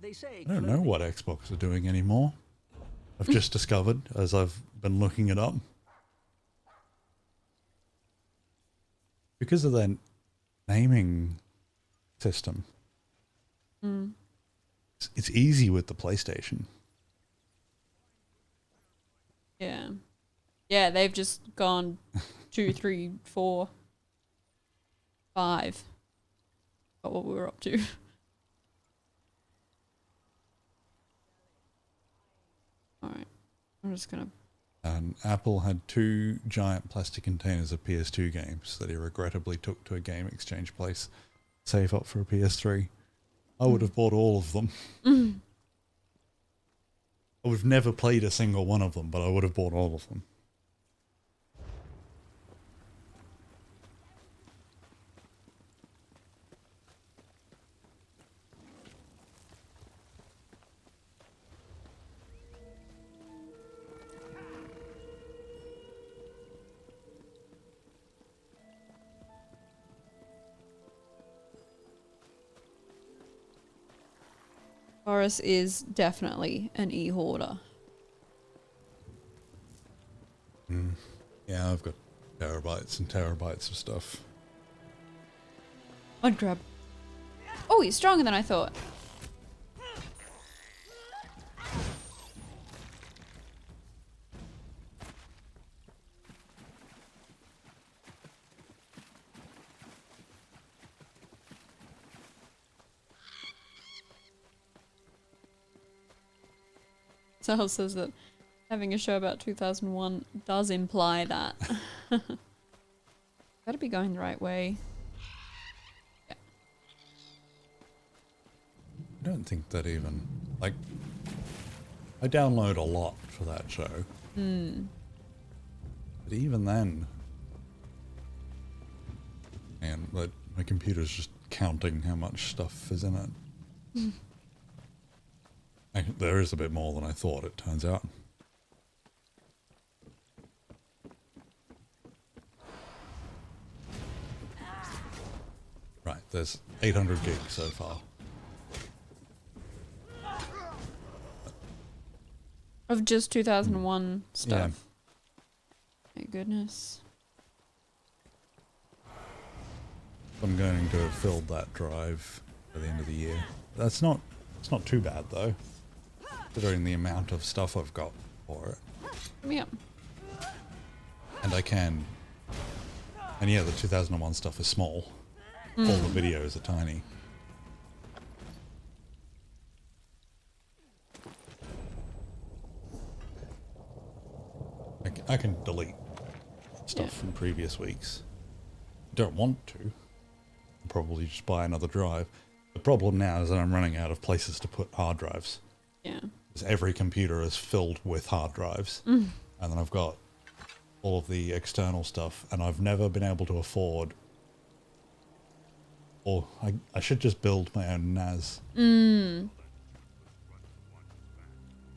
They say I don't know what Xbox are doing anymore. I've just discovered as I've been looking it up. Because of their naming system, Mm. it's easy with the PlayStation. Yeah. Yeah, they've just gone 2, 3, 4, 5. Got what we were up to. Alright. I'm just gonna... And Apple had 2 giant plastic containers of PS2 games that he regrettably took to a game exchange place, save up for a PS3. I would have bought all of them. I would have never played a single one of them, but I would have bought all of them. Boris is definitely an e-hoarder. Yeah, I've got terabytes and terabytes of stuff. Mud grab. Oh, he's stronger than I thought. Sal says that having a show about 2001 does imply that. Gotta be going the right way. Yeah. I don't think that even, like, I download a lot for that show. But even then, and like, my computer's just counting how much stuff is in it. There is a bit more than I thought, it turns out. Right, there's 800 gigs so far. Of just 2001 stuff. Yeah. My goodness. I'm going to have filled that drive by the end of the year. It's not too bad though, considering the amount of stuff I've got for it. Yeah. And I can, and yeah, the 2001 stuff is small. All the videos are tiny. I can delete stuff from previous weeks. Don't want to. I'll probably just buy another drive. The problem now is that I'm running out of places to put hard drives. Yeah. Because every computer is filled with hard drives. And then I've got all of the external stuff, and I've never been able to afford, or I should just build my own NAS.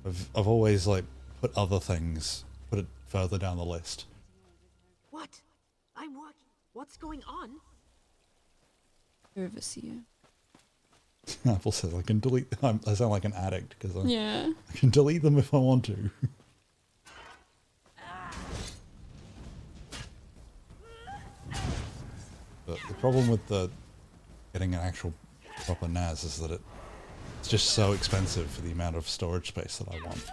I've always like put other things, put it further down the list. What? I'm what? What's going on? Overseer. Apple says I can delete. I sound like an addict because Yeah. I can delete them if I want to. But the problem with getting an actual proper NAS is that it's just so expensive for the amount of storage space that I want.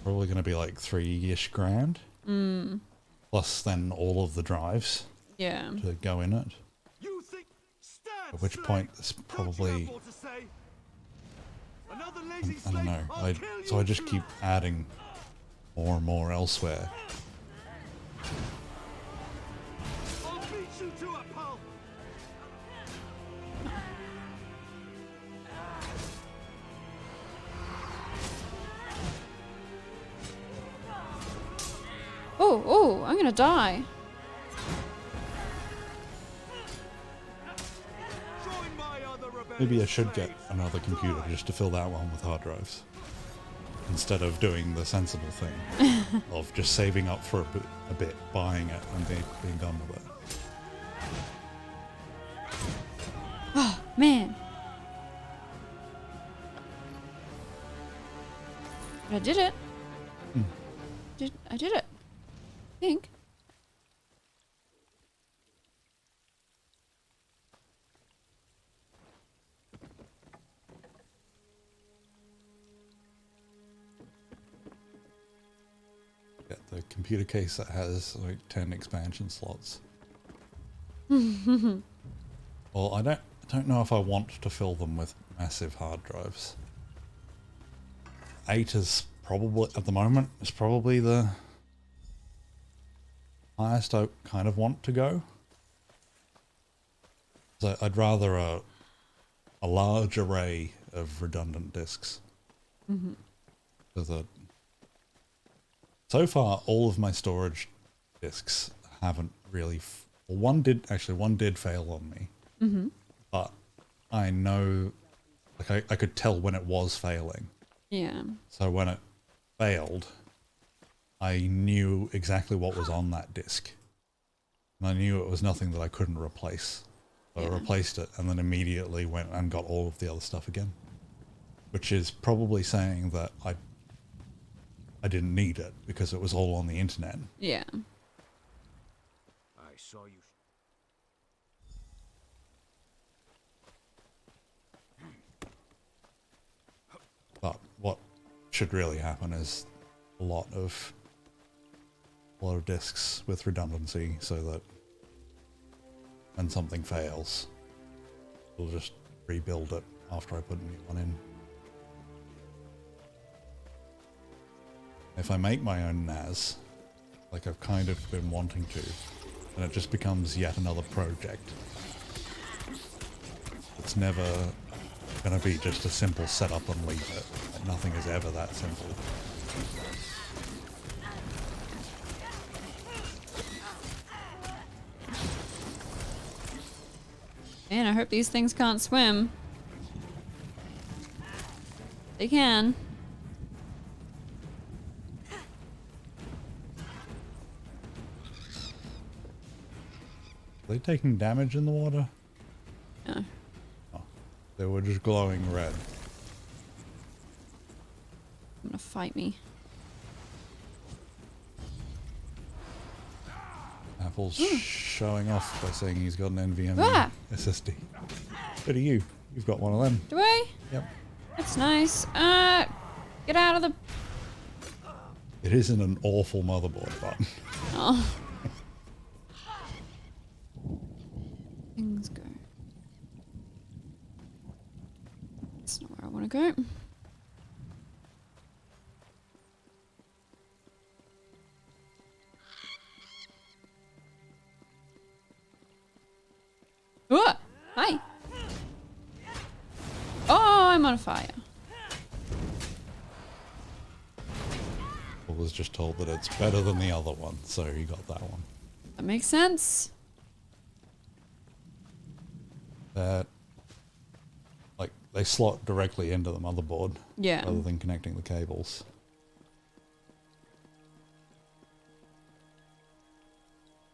Probably going to be like $3-ish grand. Plus then all of the drives Yeah. to go in it. You think stand At which straight. point it's Don't you probably, have more to say? Another lazy I don't slave, know. I'll kill So I you just too. keep adding more and more elsewhere. I'll beat you to it, pal. Oh, I'm gonna die. Join my other rebellious Maybe I should get slaves. another computer just to fill that one with hard drives. Instead of doing the sensible thing of just saving up for a bit, buying it, and being done with it. Man. But I did it. I did it. I think. Get the computer case that has like 10 expansion slots. Well, I don't know if I want to fill them with massive hard drives. 8 is probably, at the moment, is probably the highest I kind of want to go. So I'd rather a large array of redundant disks. So that so far all of my storage disks haven't really. Well, one did fail on me, but I know, like I could tell when it was failing. Yeah. So when it failed, I knew exactly what was on that disk. And I knew it was nothing that I couldn't replace. So I Yeah. replaced it and then immediately went and got all of the other stuff again. Which is probably saying that I didn't need it because it was all on the internet. Yeah. I saw you. But what should really happen is a lot of disks with redundancy so that when something fails, we'll just rebuild it after I put a new one in. If I make my own NAS, like I've kind of been wanting to, and it just becomes yet another project. It's never going to be just a simple setup and leave it. Like, nothing is ever that simple. Man, I hope these things can't swim. They can. Are they taking damage in the water? No. Oh, they were just glowing red. I'm gonna fight me. Apple's showing off by saying he's got an NVMe Ah! SSD. Good to you. You've got one of them. Do I? Yep. That's nice. Get out of the... It isn't an awful motherboard, but Oh. Things go. That's not where I want to go. Oh, hi. Oh, I'm on fire. I was just told that it's better than the other one, so he got that one. That makes sense. That, like, they slot directly into the motherboard Yeah. rather than connecting the cables.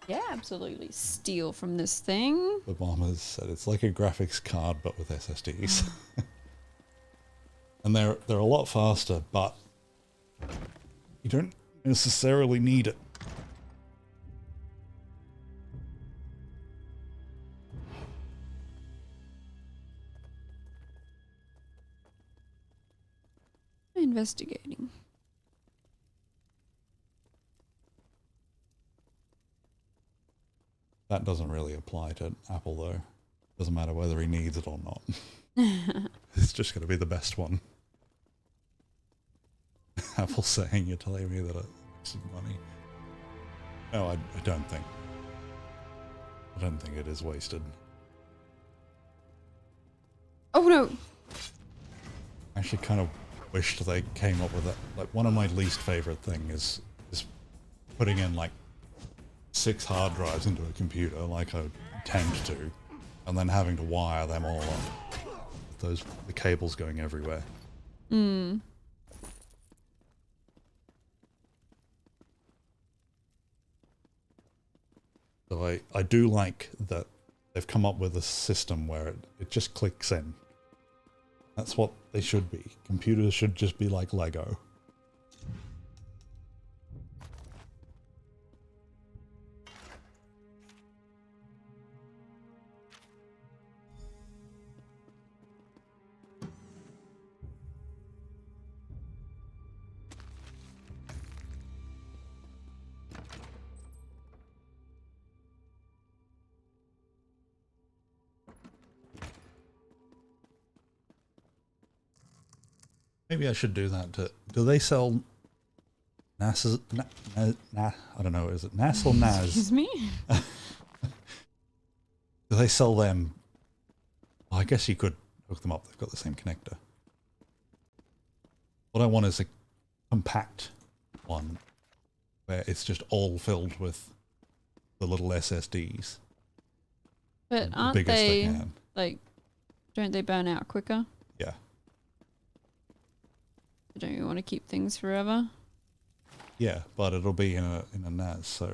Yeah, absolutely. Steal from this thing. The bombers said it's like a graphics card but with SSDs. And they're a lot faster, but you don't necessarily need it. Investigating. That doesn't really apply to Apple though. Doesn't matter whether he needs it or not. It's just going to be the best one. Apple saying you're telling me that it makes some money. No, I don't think. I don't think it is wasted. Oh no! I actually kind of wished they came up with that. Like, one of my least favorite thing is putting in like 6 hard drives into a computer like I tend to, and then having to wire them all up. The cables going everywhere. Hmm. So I do like that they've come up with a system where it just clicks in. That's what they should be. Computers should just be like Lego. Maybe I should do that. Do they sell NAS's? I don't know. Is it NAS or NAS? Excuse me? Do they sell them? Well, I guess you could hook them up. They've got the same connector. What I want is a compact one where it's just all filled with the little SSDs. But The aren't biggest they, can. like, don't they burn out quicker? Yeah. Don't you want to keep things forever? Yeah, but it'll be in a NAS, so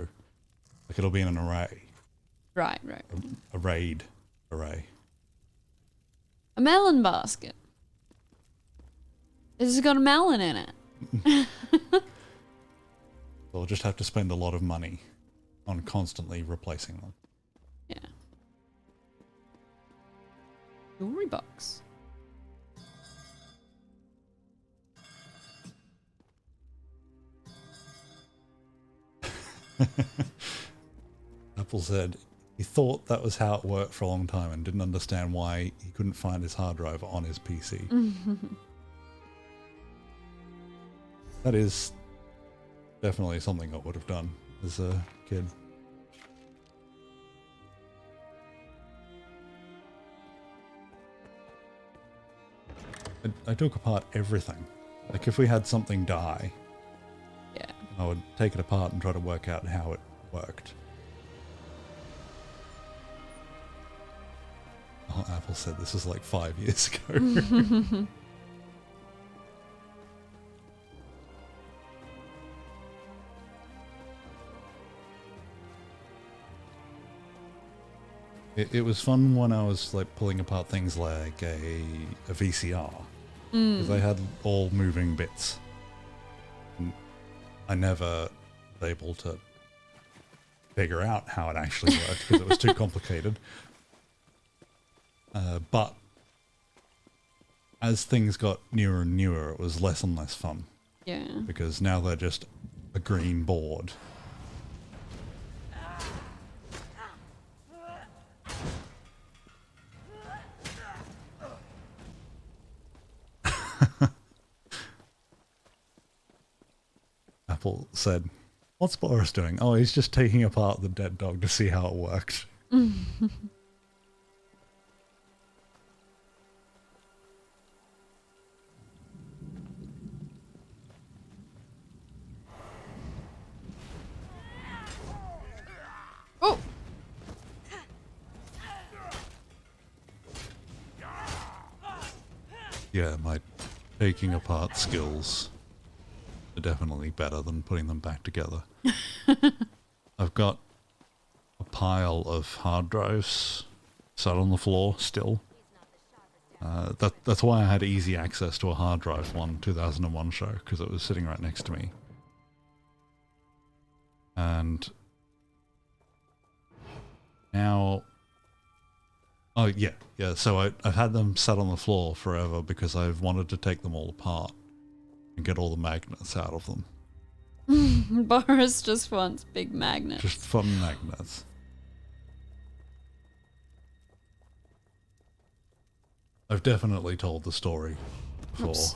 like it'll be in an array. Right. A RAID array. A melon basket. This has got a melon in it. So I'll just have to spend a lot of money on constantly replacing them. Yeah. Jewelry box. Apple said he thought that was how it worked for a long time and didn't understand why he couldn't find his hard drive on his PC. That is definitely something I would have done as a kid. I took apart everything. Like if we had something die, Yeah. I would take it apart and try to work out how it worked. Oh, Apple said this was like 5 years ago. It was fun when I was like pulling apart things like a VCR, because they had all moving bits. And I never was able to figure out how it actually worked because it was too complicated. But as things got newer and newer, it was less and less fun, Yeah. because now they're just a green board. Apple said, "What's Boris doing? Oh, he's just taking apart the dead dog to see how it worked." Oh! Yeah, my taking apart skills are definitely better than putting them back together. I've got a pile of hard drives sat on the floor still. That's why I had easy access to a hard drive one 2001 show, because it was sitting right next to me. And now... Oh, yeah. So I've had them sat on the floor forever because I've wanted to take them all apart and get all the magnets out of them. Boris just wants big magnets. Just fun magnets. I've definitely told the story before. Oops.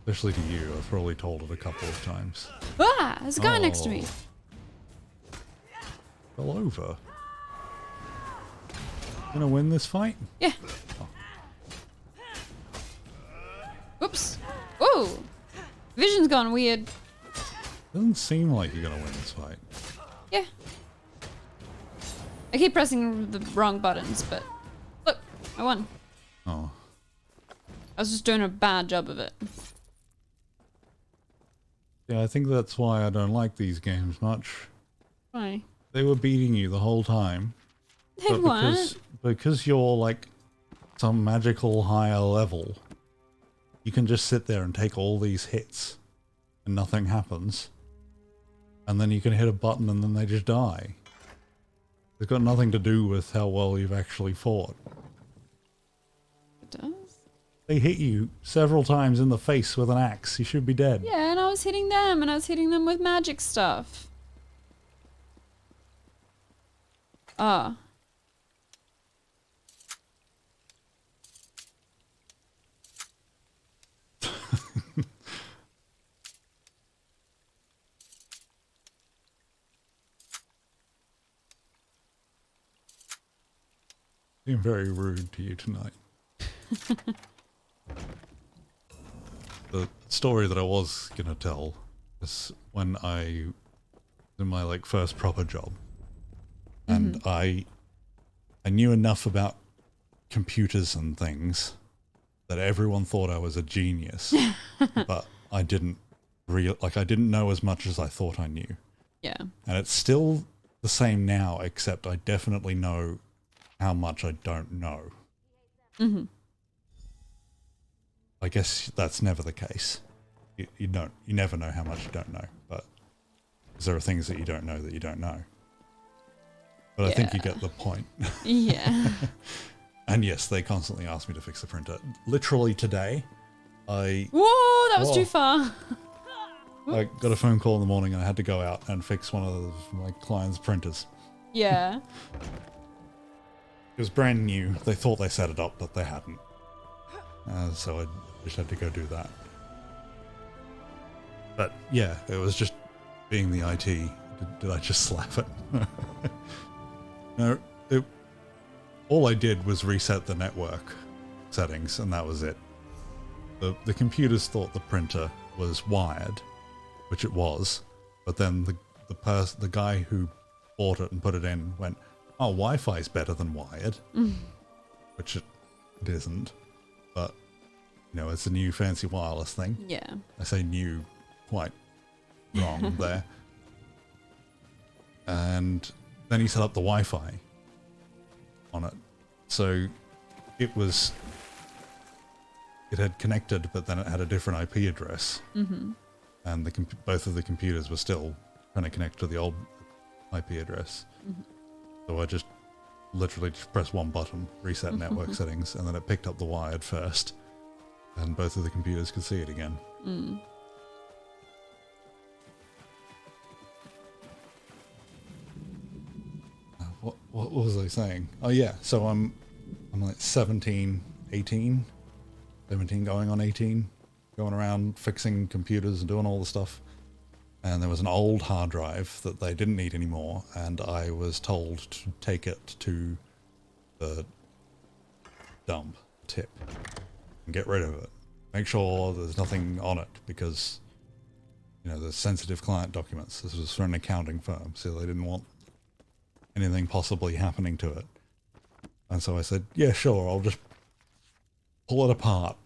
Especially to you. I've probably told it a couple of times. Ah! There's a guy next to me. Fell over. Gonna win this fight? Yeah. Oh. Whoops. Whoa! Vision's gone weird. Doesn't seem like you're gonna win this fight. Yeah. I keep pressing the wrong buttons, but look, I won. Oh. I was just doing a bad job of it. Yeah, I think that's why I don't like these games much. Why? They were beating you the whole time. They But weren't. because you're like some magical higher level, you can just sit there and take all these hits and nothing happens. And then you can hit a button and then they just die. It's got nothing to do with how well you've actually fought. It does? They hit you several times in the face with an axe. You should be dead. Yeah, and I was hitting them, and I was hitting them with magic stuff. Ah. Being very rude to you tonight. The story that I was gonna tell is when I was in my like first proper job, and I knew enough about computers and things that everyone thought I was a genius, but I didn't I didn't know as much as I thought I knew. Yeah. And it's still the same now, except I definitely know how much I don't know. Mm-hmm. I guess that's never the case. You never know how much you don't know, but there are things that you don't know that you don't know. But I think you get the point. Yeah. And yes, they constantly ask me to fix the printer. Literally today, I Whoa, that was Whoa. too far. got a phone call in the morning and I had to go out and fix one of my client's printers. Yeah. It was brand new. They thought they set it up, but they hadn't. So I just had to go do that. But yeah, it was just being the IT. Did I just slap it? No, all I did was reset the network settings, and that was it. The computers thought the printer was wired, which it was, but then the guy who bought it and put it in went, "Oh, Wi-Fi's better than wired," which it isn't. But you know, it's a new fancy wireless thing. Yeah. I say new, quite wrong there. And then he set up the Wi-Fi on it, so it had connected, but then it had a different IP address, and both of the computers were still trying to connect to the old IP address. So I just literally just pressed one button, reset network settings, and then it picked up the wired first, and both of the computers could see it again. What was I saying? Oh yeah, so I'm like 17 going on 18, going around fixing computers and doing all the stuff. And there was an old hard drive that they didn't need anymore, and I was told to take it to the dump tip and get rid of it. Make sure there's nothing on it, because you know, there's sensitive client documents. This was for an accounting firm, so they didn't want anything possibly happening to it. And so I said, yeah, sure, I'll just pull it apart.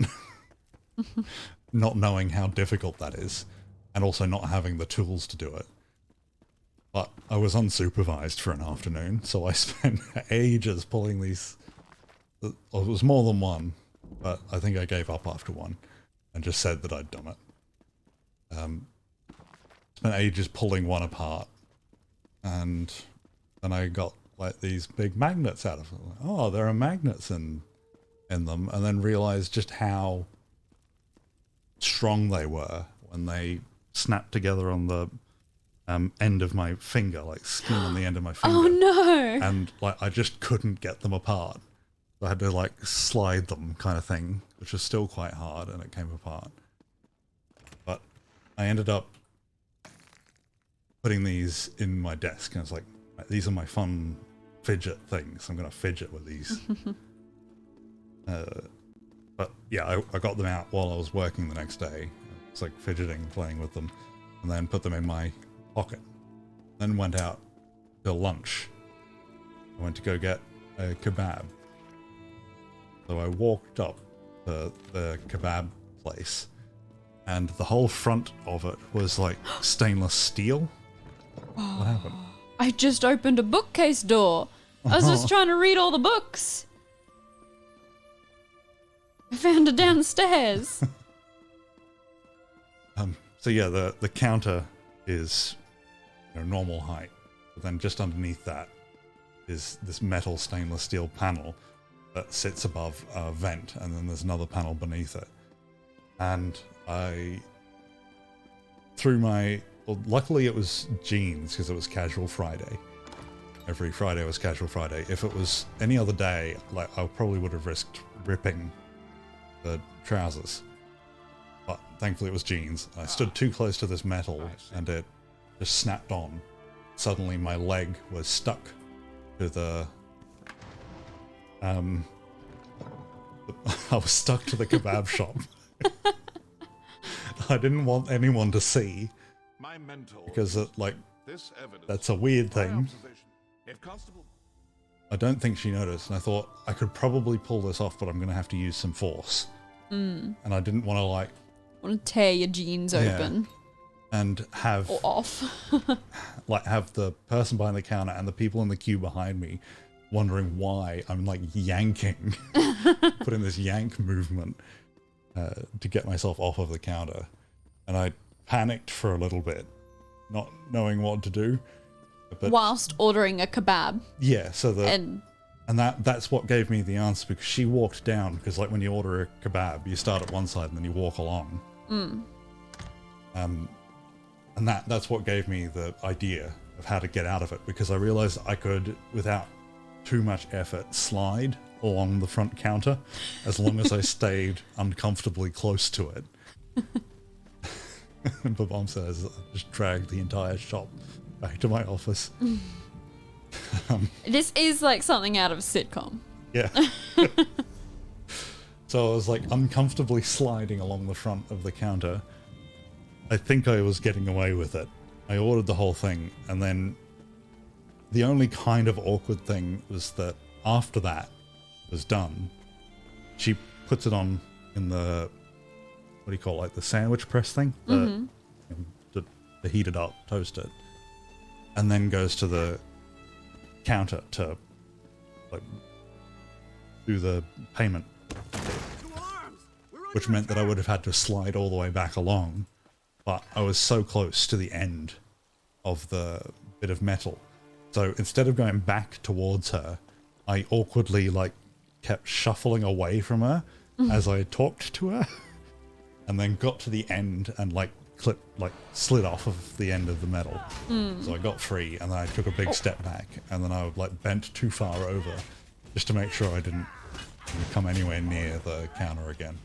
Not knowing how difficult that is, and also not having the tools to do it. But I was unsupervised for an afternoon, so I spent ages pulling these. It was more than one, but I think I gave up after one and just said that I'd done it. Spent ages pulling one apart, and then I got like these big magnets out of it. Oh, there are magnets in them, and then realized just how strong they were when they snapped together on the end of my finger, like skin on the end of my finger. Oh no! And like I just couldn't get them apart. So I had to like slide them, kind of thing, which was still quite hard, and it came apart. But I ended up putting these in my desk, and it's like, these are my fun fidget things. I'm gonna fidget with these. But yeah, I got them out while I was working the next day. It's like fidgeting, playing with them, and then put them in my pocket. Then went out to lunch. I went to go get a kebab. So I walked up to the kebab place, and the whole front of it was like stainless steel. What happened? I just opened a bookcase door. I was just trying to read all the books. I found it downstairs. So yeah, the counter is, you know, normal height, but then just underneath that is this metal stainless steel panel that sits above a vent, and then there's another panel beneath it. And I threw my, well, luckily it was jeans because it was Casual Friday. Every Friday was Casual Friday. If it was any other day, like I probably would have risked ripping the trousers. But thankfully it was jeans. I stood too close to this metal and it just snapped on. Suddenly my leg was stuck to the I was stuck to the kebab shop. I didn't want anyone to see, My mentor. because like This evidence. that's a weird My thing. observation. If Constable. I don't think she noticed, and I thought I could probably pull this off, but I'm going to have to use some force. And I didn't want to like Want to tear your jeans open and have or off. like have the person behind the counter and the people in the queue behind me wondering why I'm like yanking, putting this yank movement to get myself off of the counter. And I panicked for a little bit, not knowing what to do. But Whilst ordering a kebab. yeah, so And that's what gave me the answer, because she walked down, because like when you order a kebab, you start at one side and then you walk along. And that's what gave me the idea of how to get out of it, because I realized I could, without too much effort, slide along the front counter as long as I stayed uncomfortably close to it. And Bob says, I just dragged the entire shop back to my office. This is like something out of a sitcom. Yeah. So I was like uncomfortably sliding along the front of the counter. I think I was getting away with it. I ordered the whole thing, and then the only kind of awkward thing was that after that was done, she puts it on in the, what do you call it, like the sandwich press thing? To heat it up, toast it. And then goes to the counter to like do the payment, which meant that I would have had to slide all the way back along, but I was so close to the end of the bit of metal. So instead of going back towards her, I awkwardly like kept shuffling away from her as I talked to her, and then got to the end and like slid off of the end of the metal. So I got free, and then I took a big step back, and then I like bent too far over just to make sure I didn't come anywhere near the counter again.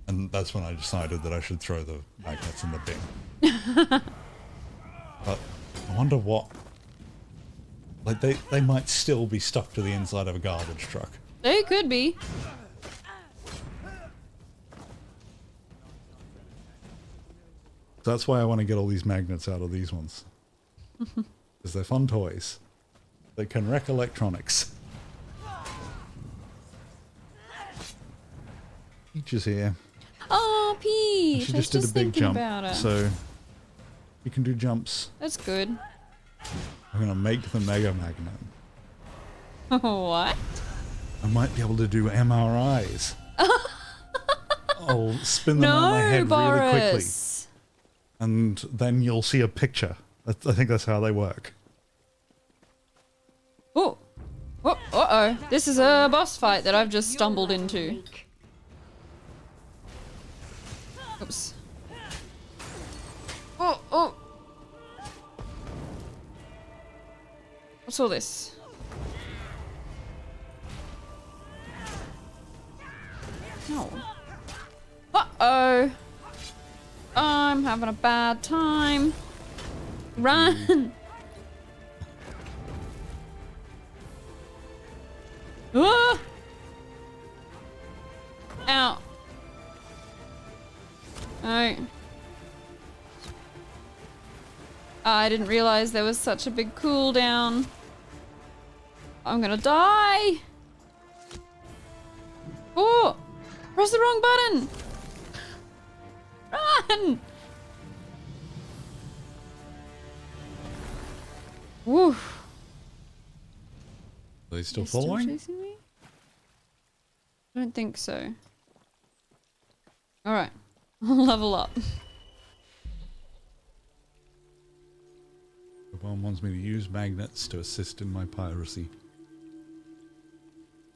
And that's when I decided that I should throw the magnets in the bin. But I wonder what, like they might still be stuck to the inside of a garbage truck. They could be. That's why I want to get all these magnets out of these ones. Because they're fun toys. They can wreck electronics. Peach is here. Oh, Peach! She I was just did a big thinking jump. about it. So you can do jumps. That's good. I'm going to make the Mega Magnet. What? I might be able to do MRIs. I'll spin them on my head really quickly. Boris. And then you'll see a picture. I think that's how they work. Oh. Oh, uh-oh. This is a boss fight that I've just stumbled into. Oops. Oh, oh. What's all this? No. Uh-oh. I'm having a bad time. Run! Ah! Ow. Alright. I didn't realize there was such a big cooldown. I'm gonna die! Oh! Press the wrong button! Run! Woo! Are they still They're following? chasing me? I don't think so. Alright. I'll level up. One wants me to use magnets to assist in my piracy.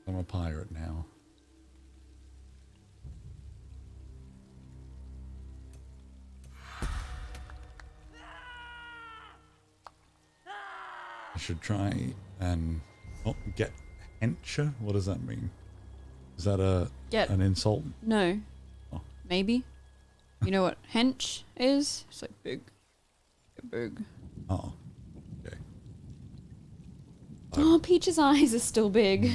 I'm a pirate now. I should try and get hencher. What does that mean? Is that an insult? No. Oh. Maybe. You know what hench is? It's like big. Big. Oh, okay. Oh, Peach's eyes are still big.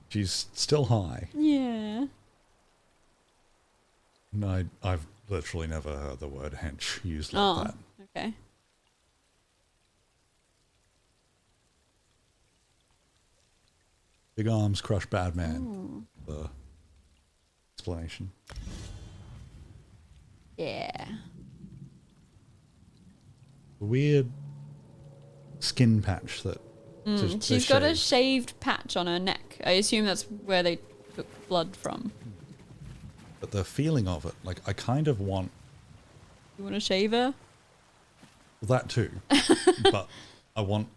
She's still high. Yeah. No, I've literally never heard the word hench used like Oh, that. okay. Big arms crush bad man. The explanation. Yeah. Weird skin patch that She's got a shaved patch on her neck. I assume that's where they took blood from. But the feeling of it, like I kind of want You want to shave her? that too, but I want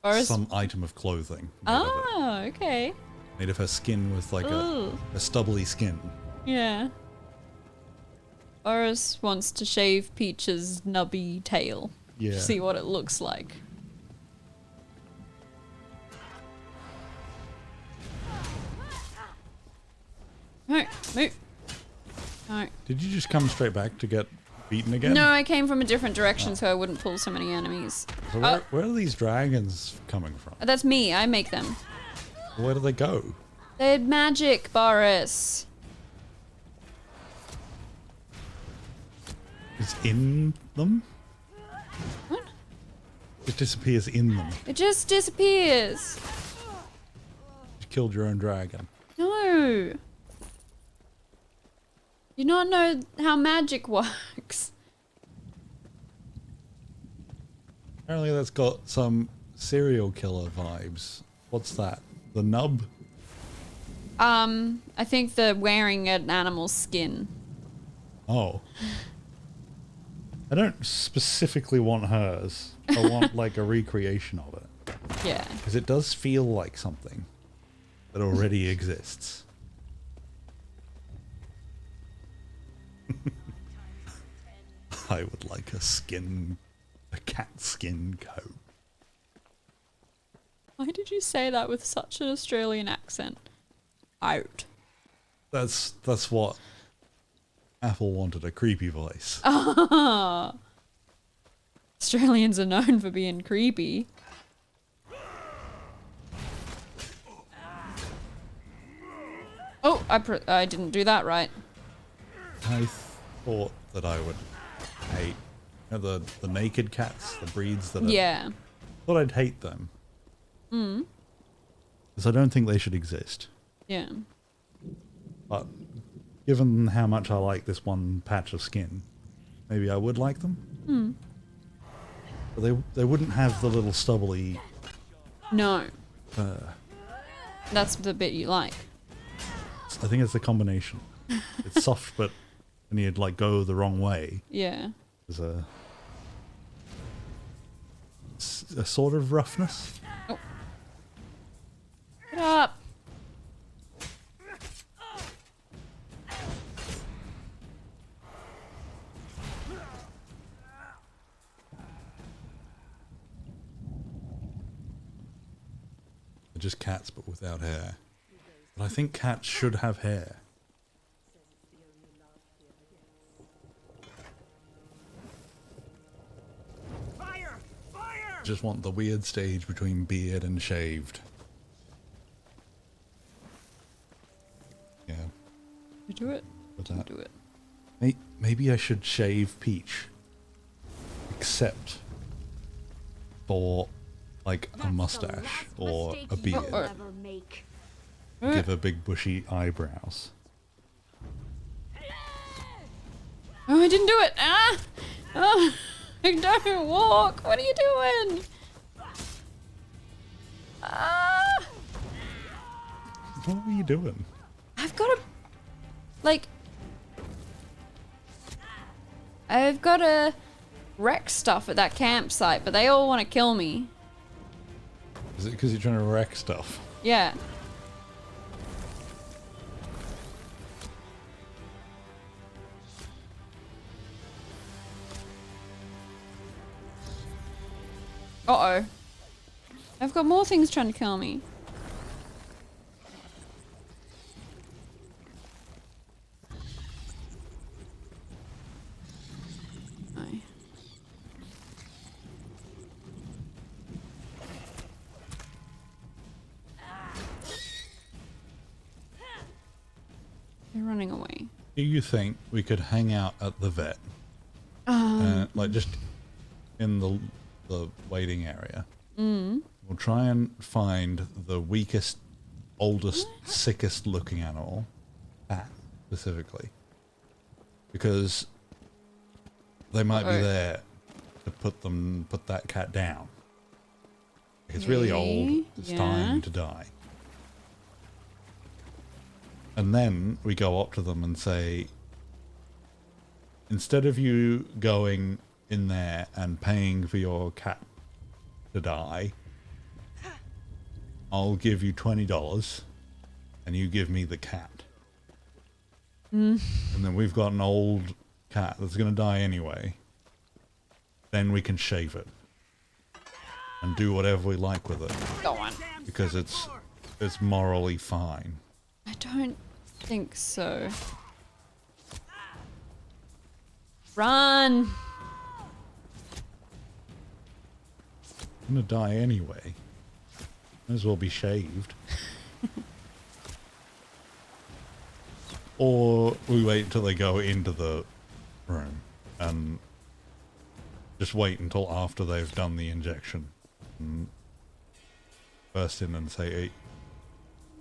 Or some item of clothing made of it. Oh, okay. Made of her skin with like Ooh. a stubbly skin. Yeah. Boris wants to shave Peach's nubby tail. Yeah. See what it looks like. Move, move. No. Did you just come straight back to get beaten again? No, I came from a different direction so I wouldn't pull so many enemies. So where are these dragons coming from? That's me. I make them. Where do they go? They're magic, Boris. It's in them? What? It disappears in them. It just disappears. You killed your own dragon. No. You not know how magic works. Apparently that's got some serial killer vibes. What's that? The nub? I think they're wearing an animal's skin. Oh. I don't specifically want hers. I want like a recreation of it. Yeah. Because it does feel like something that already exists. I would like a cat skin coat. Why did you say that with such an Australian accent? Out. That's what Apple wanted, a creepy voice. Ah. Australians are known for being creepy. Oh, I didn't do that right. I thought that I would hate the naked cats, the breeds that are, Yeah. thought I'd hate them. Because I don't think they should exist. Yeah. But given how much I like this one patch of skin, maybe I would like them. But they wouldn't have the little stubbly. No. That's the bit you like. I think it's the combination. It's soft, but when you'd like go the wrong way, Yeah. there's a sort of roughness. Get up. They're just cats, but without hair. But I think cats should have hair. Fire! Fire! Just want the weird stage between beard and shaved. Yeah, You do it. but that. Do it. Maybe I should shave Peach. Except for like a mustache or a beard. Or- Ever make. Give her big bushy eyebrows. Oh, I didn't do it. Ah! Oh, don't walk. What are you doing? Ah! What were you doing? I've got to, like, I've got to wreck stuff at that campsite, but they all want to kill me. Is it because you're trying to wreck stuff? Yeah. Uh-oh. I've got more things trying to kill me. Aye. They're running away. Do you think we could hang out at the vet? Like just in the waiting area. We'll try and find the weakest, oldest, sickest looking animal. Cat, specifically. Because they might be Uh-oh. there to put that cat down. It's really old. Okay, It's yeah. time to die. And then we go up to them and say, instead of you going in there and paying for your cat to die, I'll give you $20 and you give me the cat. And then we've got an old cat that's going to die anyway. Then we can shave it and do whatever we like with it Go on. because it's morally fine. I don't think so. Run! I'm gonna die anyway. Might as well be shaved. Or we wait until they go into the room and just wait until after they've done the injection. And burst in and say, hey,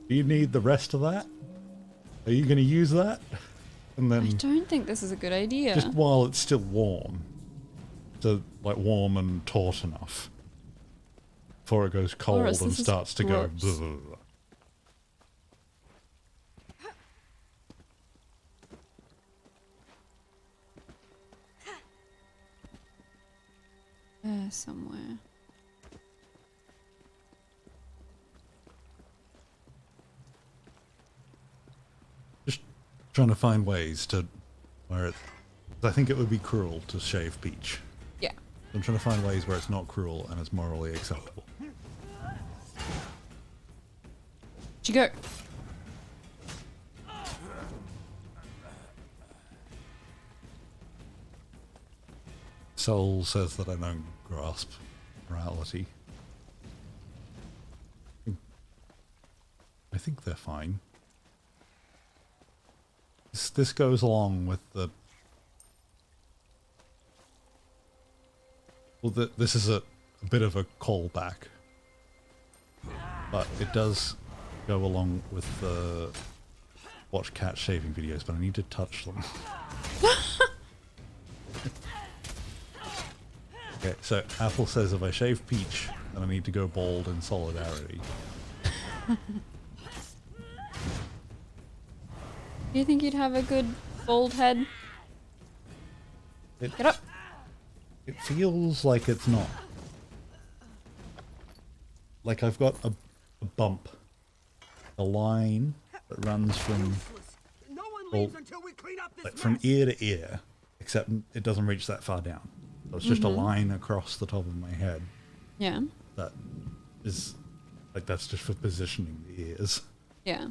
do you need the rest of that? Are you going to use that? And I then don't think this is a good idea. just while it's still warm, so like warm and taut enough, before it goes cold else and this is starts to go. gross. Blah, blah, blah. There somewhere. Just trying to find ways to where it. I think it would be cruel to shave Peach. Yeah. I'm trying to find ways where it's not cruel and it's morally acceptable. Where'd you go? Soul says that I don't grasp morality. I think they're fine. This goes along with the... Well, this is a bit of a callback. But it does go along with the watch cat shaving videos, but I need to touch them. Okay, so Apple says if I shave Peach, then I need to go bald in solidarity. Do you think you'd have a good bald head? It, Get up. It feels like it's not. Like I've got a bump. A line that runs from No one Well, leaves until we clean up this like from mess. ear to ear, except it doesn't reach that far down. So it's just a line across the top of my head Yeah. that is like that's just for positioning the ears. Yeah.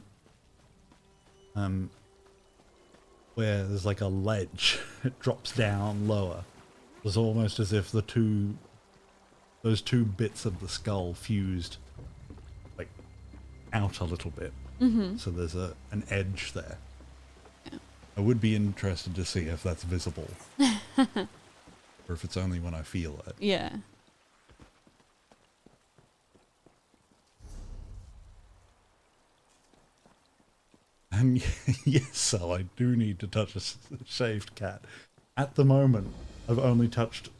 Where there's like a ledge, it drops down lower. It's almost as if those two bits of the skull fused like out a little bit. So there's an edge there. Yeah. I would be interested to see if that's visible. Or if it's only when I feel it. Yeah. And yes, so I do need to touch a shaved cat. At the moment, I've only touched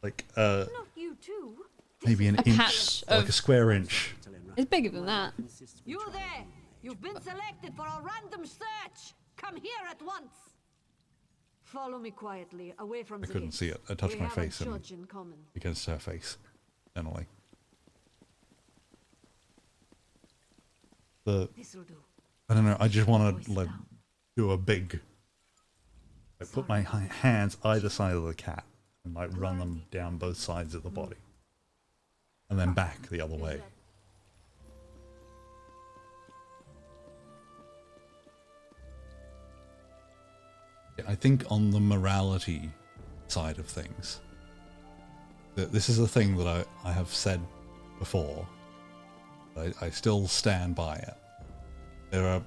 like Not you too. maybe an A inch, patch like of- a square inch. It's bigger than that. You there! You've been selected for a random search! Come here at once! Follow me quietly, away from I the couldn't gate. see it. I touched We my have a face and judge in common. against her face. Generally. This'll do. I don't know. I just want Voice to like down. do a big. Like put my hands either side of the cat and like run them down both sides of the body, and then back the other way. I think on the morality side of things, that this is a thing that I have said before. I still stand by it. There are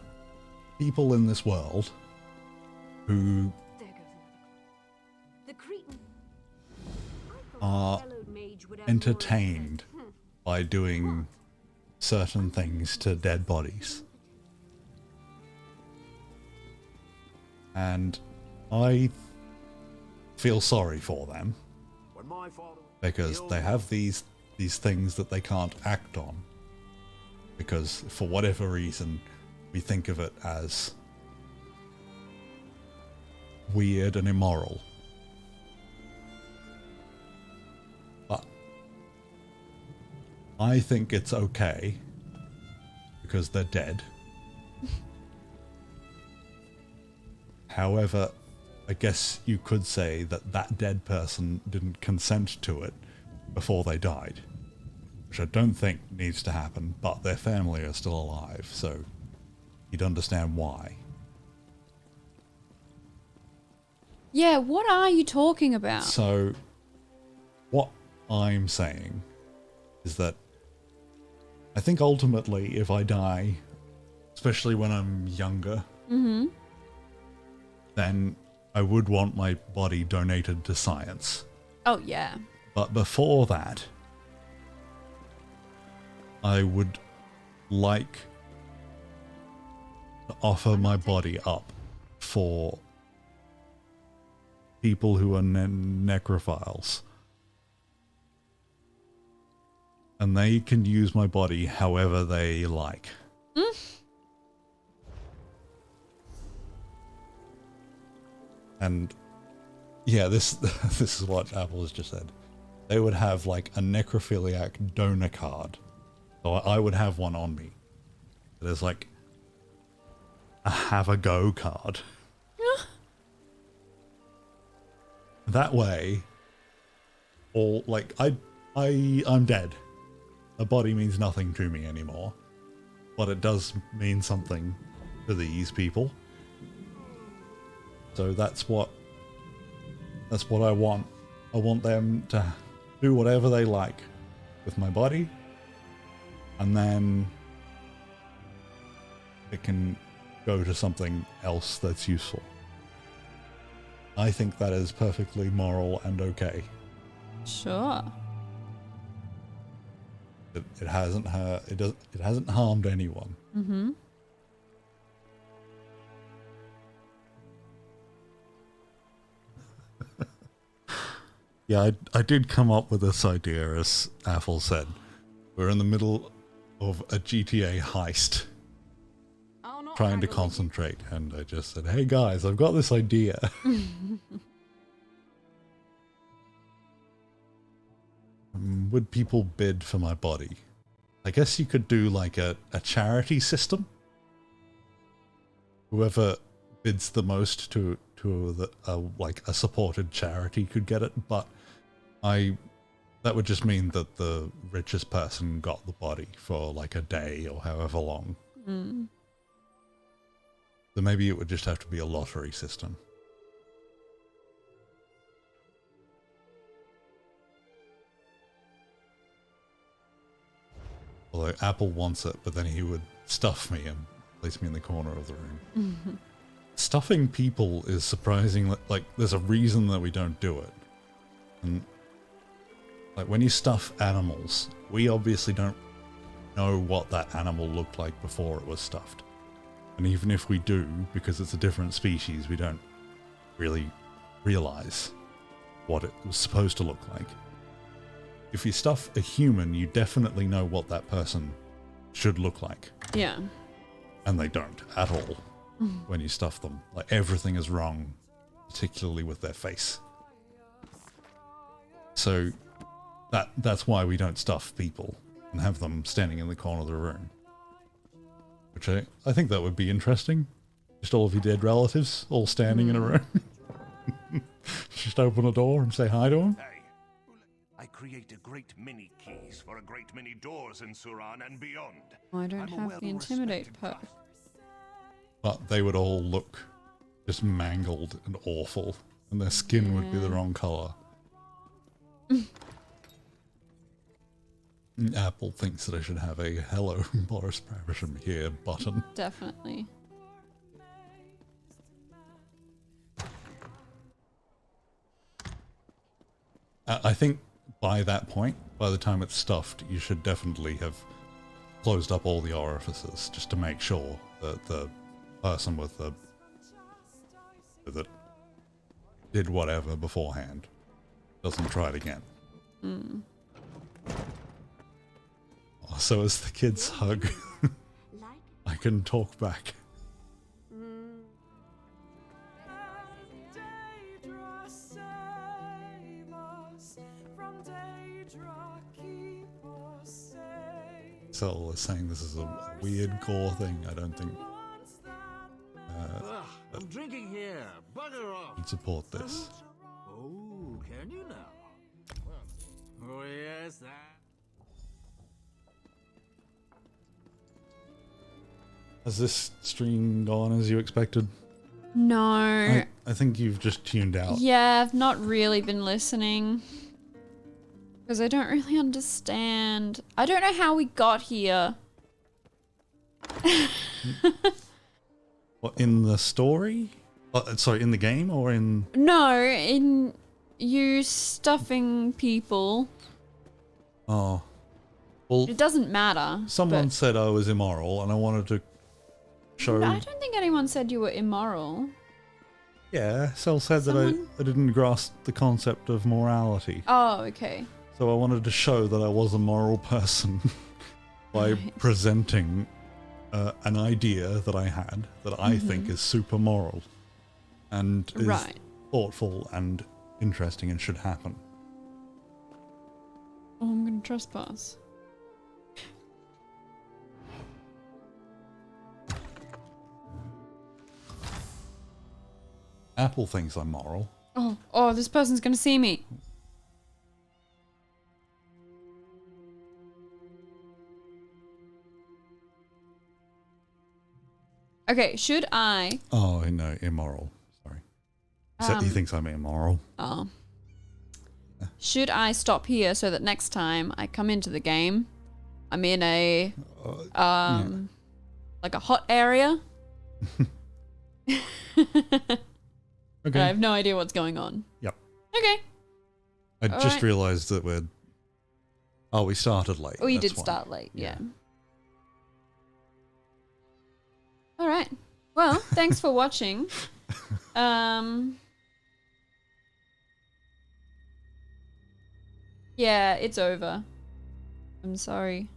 people in this world who There goes another. The Cretan. I thought are the yellowed mage would have more entertained respect. by doing certain things to dead bodies. And I feel sorry for them When my father because they have these things that they can't act on because for whatever reason we think of it as weird and immoral. But I think it's okay because they're dead. However, I guess you could say that that dead person didn't consent to it before they died, which I don't think needs to happen, but their family are still alive, so you'd understand why. Yeah, what are you talking about? So, what I'm saying is that I think ultimately, if I die, especially when I'm younger, then I would want my body donated to science. Oh, yeah. But before that, I would like to offer my body up for people who are necrophiles. And they can use my body however they like. And yeah, this this is what Apple has just said. They would have like a necrophiliac donor card. So I would have one on me. There's like a have a go card. That way, all like I'm dead. A body means nothing to me anymore, but it does mean something to these people. So that's what I want. I want them to do whatever they like with my body, and then it can go to something else that's useful. I think that is perfectly moral and okay. Sure. It hasn't it hasn't harmed anyone. Mm-hmm. Yeah, I did come up with this idea, as Apple said. We're in the middle of a GTA heist, I'll not trying to haggle with you. concentrate, and I just said, hey guys, I've got this idea. Would people bid for my body? I guess you could do like a charity system. Whoever bids the most to like a supported charity could get it, but that would just mean that the richest person got the body for like a day or however long. So maybe it would just have to be a lottery system. Although Apple wants it, but then he would stuff me and place me in the corner of the room. Stuffing people is surprising. Like, there's a reason that we don't do it. And like when you stuff animals, we obviously don't know what that animal looked like before it was stuffed. And even if we do, because it's a different species, we don't really realize what it was supposed to look like. If you stuff a human, you definitely know what that person should look like. Yeah. And they don't at all when you stuff them. Like, everything is wrong, particularly with their face. So that's why we don't stuff people and have them standing in the corner of the room. Which I think that would be interesting. Just all of your dead relatives all standing in a room. Just open a door and say hi to them. Hey, I create a great many keys for a great many doors in Suran and beyond. I don't I'm a have the intimidate well-respected perk. craft- But they would all look just mangled and awful. And their skin would be the wrong colour. Apple thinks that I should have a hello Boris Bravisham here button. Definitely. I think by that point, by the time it's stuffed, you should definitely have closed up all the orifices just to make sure that the person with the that did whatever beforehand doesn't try it again. So as the kids hug, Like I can talk back. Daedra, save us. From Daedra, keep us safe. Cell is saying this is a weird gore thing. I don't think Once that Ugh, I'm drinking here. Bugger off. I'd support this. Oh, can you now? Oh, yes, that. Has this stream gone as you expected? No. I think you've just tuned out. Yeah, I've not really been listening. Because I don't really understand. I don't know how we got here. What, in the story? Sorry, in the game or in... No, in you stuffing people. Oh. Well, It doesn't matter. someone but- said I was immoral and I wanted to show... I don't think anyone said you were immoral. Yeah, Cell said Someone- that I didn't grasp the concept of morality. Oh, okay. So I wanted to show that I was a moral person by Right. presenting an idea that I had that I think is super moral and is Right. thoughtful and interesting and should happen. Oh, I'm gonna trespass. Apple thinks I'm moral. Oh, this person's gonna see me. Okay, should I? Oh, no, immoral. Sorry. He thinks I'm immoral. Oh. Should I stop here so that next time I come into the game, I'm in a like a hot area? Okay. I have no idea what's going on. Yep. Okay. I All just right. realised that we're... Oh, we started late. We that's did why. start late, yeah. Yeah. All right. Well, thanks for watching. Yeah, it's over. I'm sorry.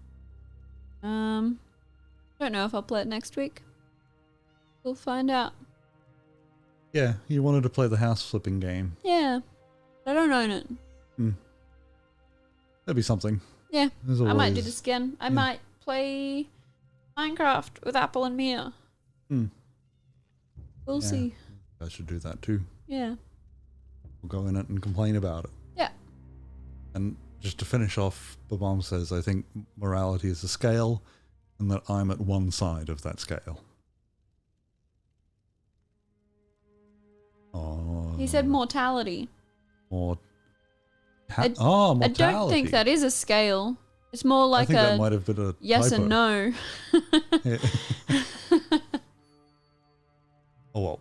Don't know if I'll play it next week. We'll find out. Yeah, you wanted to play the house flipping game. Yeah. I don't own it. That'd be something. Yeah. There's I might do always- this again. I yeah. might play Minecraft with Apple and Mia. We'll Yeah. see. I should do that too. Yeah. We'll go in it and complain about it. Yeah. And just to finish off, Babam says, I think morality is a scale and that I'm at one side of that scale. Oh. He said mortality. Or... I mortality. don't think that is a scale. It's more I like think that a might have been a yes typo. and no. Oh, well.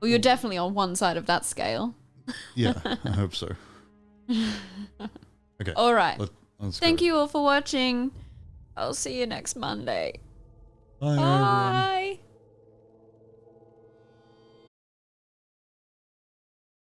Well, you're definitely on one side of that scale. Yeah, I hope so. Okay. All right. Let's Thank go. you all for watching. I'll see you next Monday. Bye, everyone. Bye.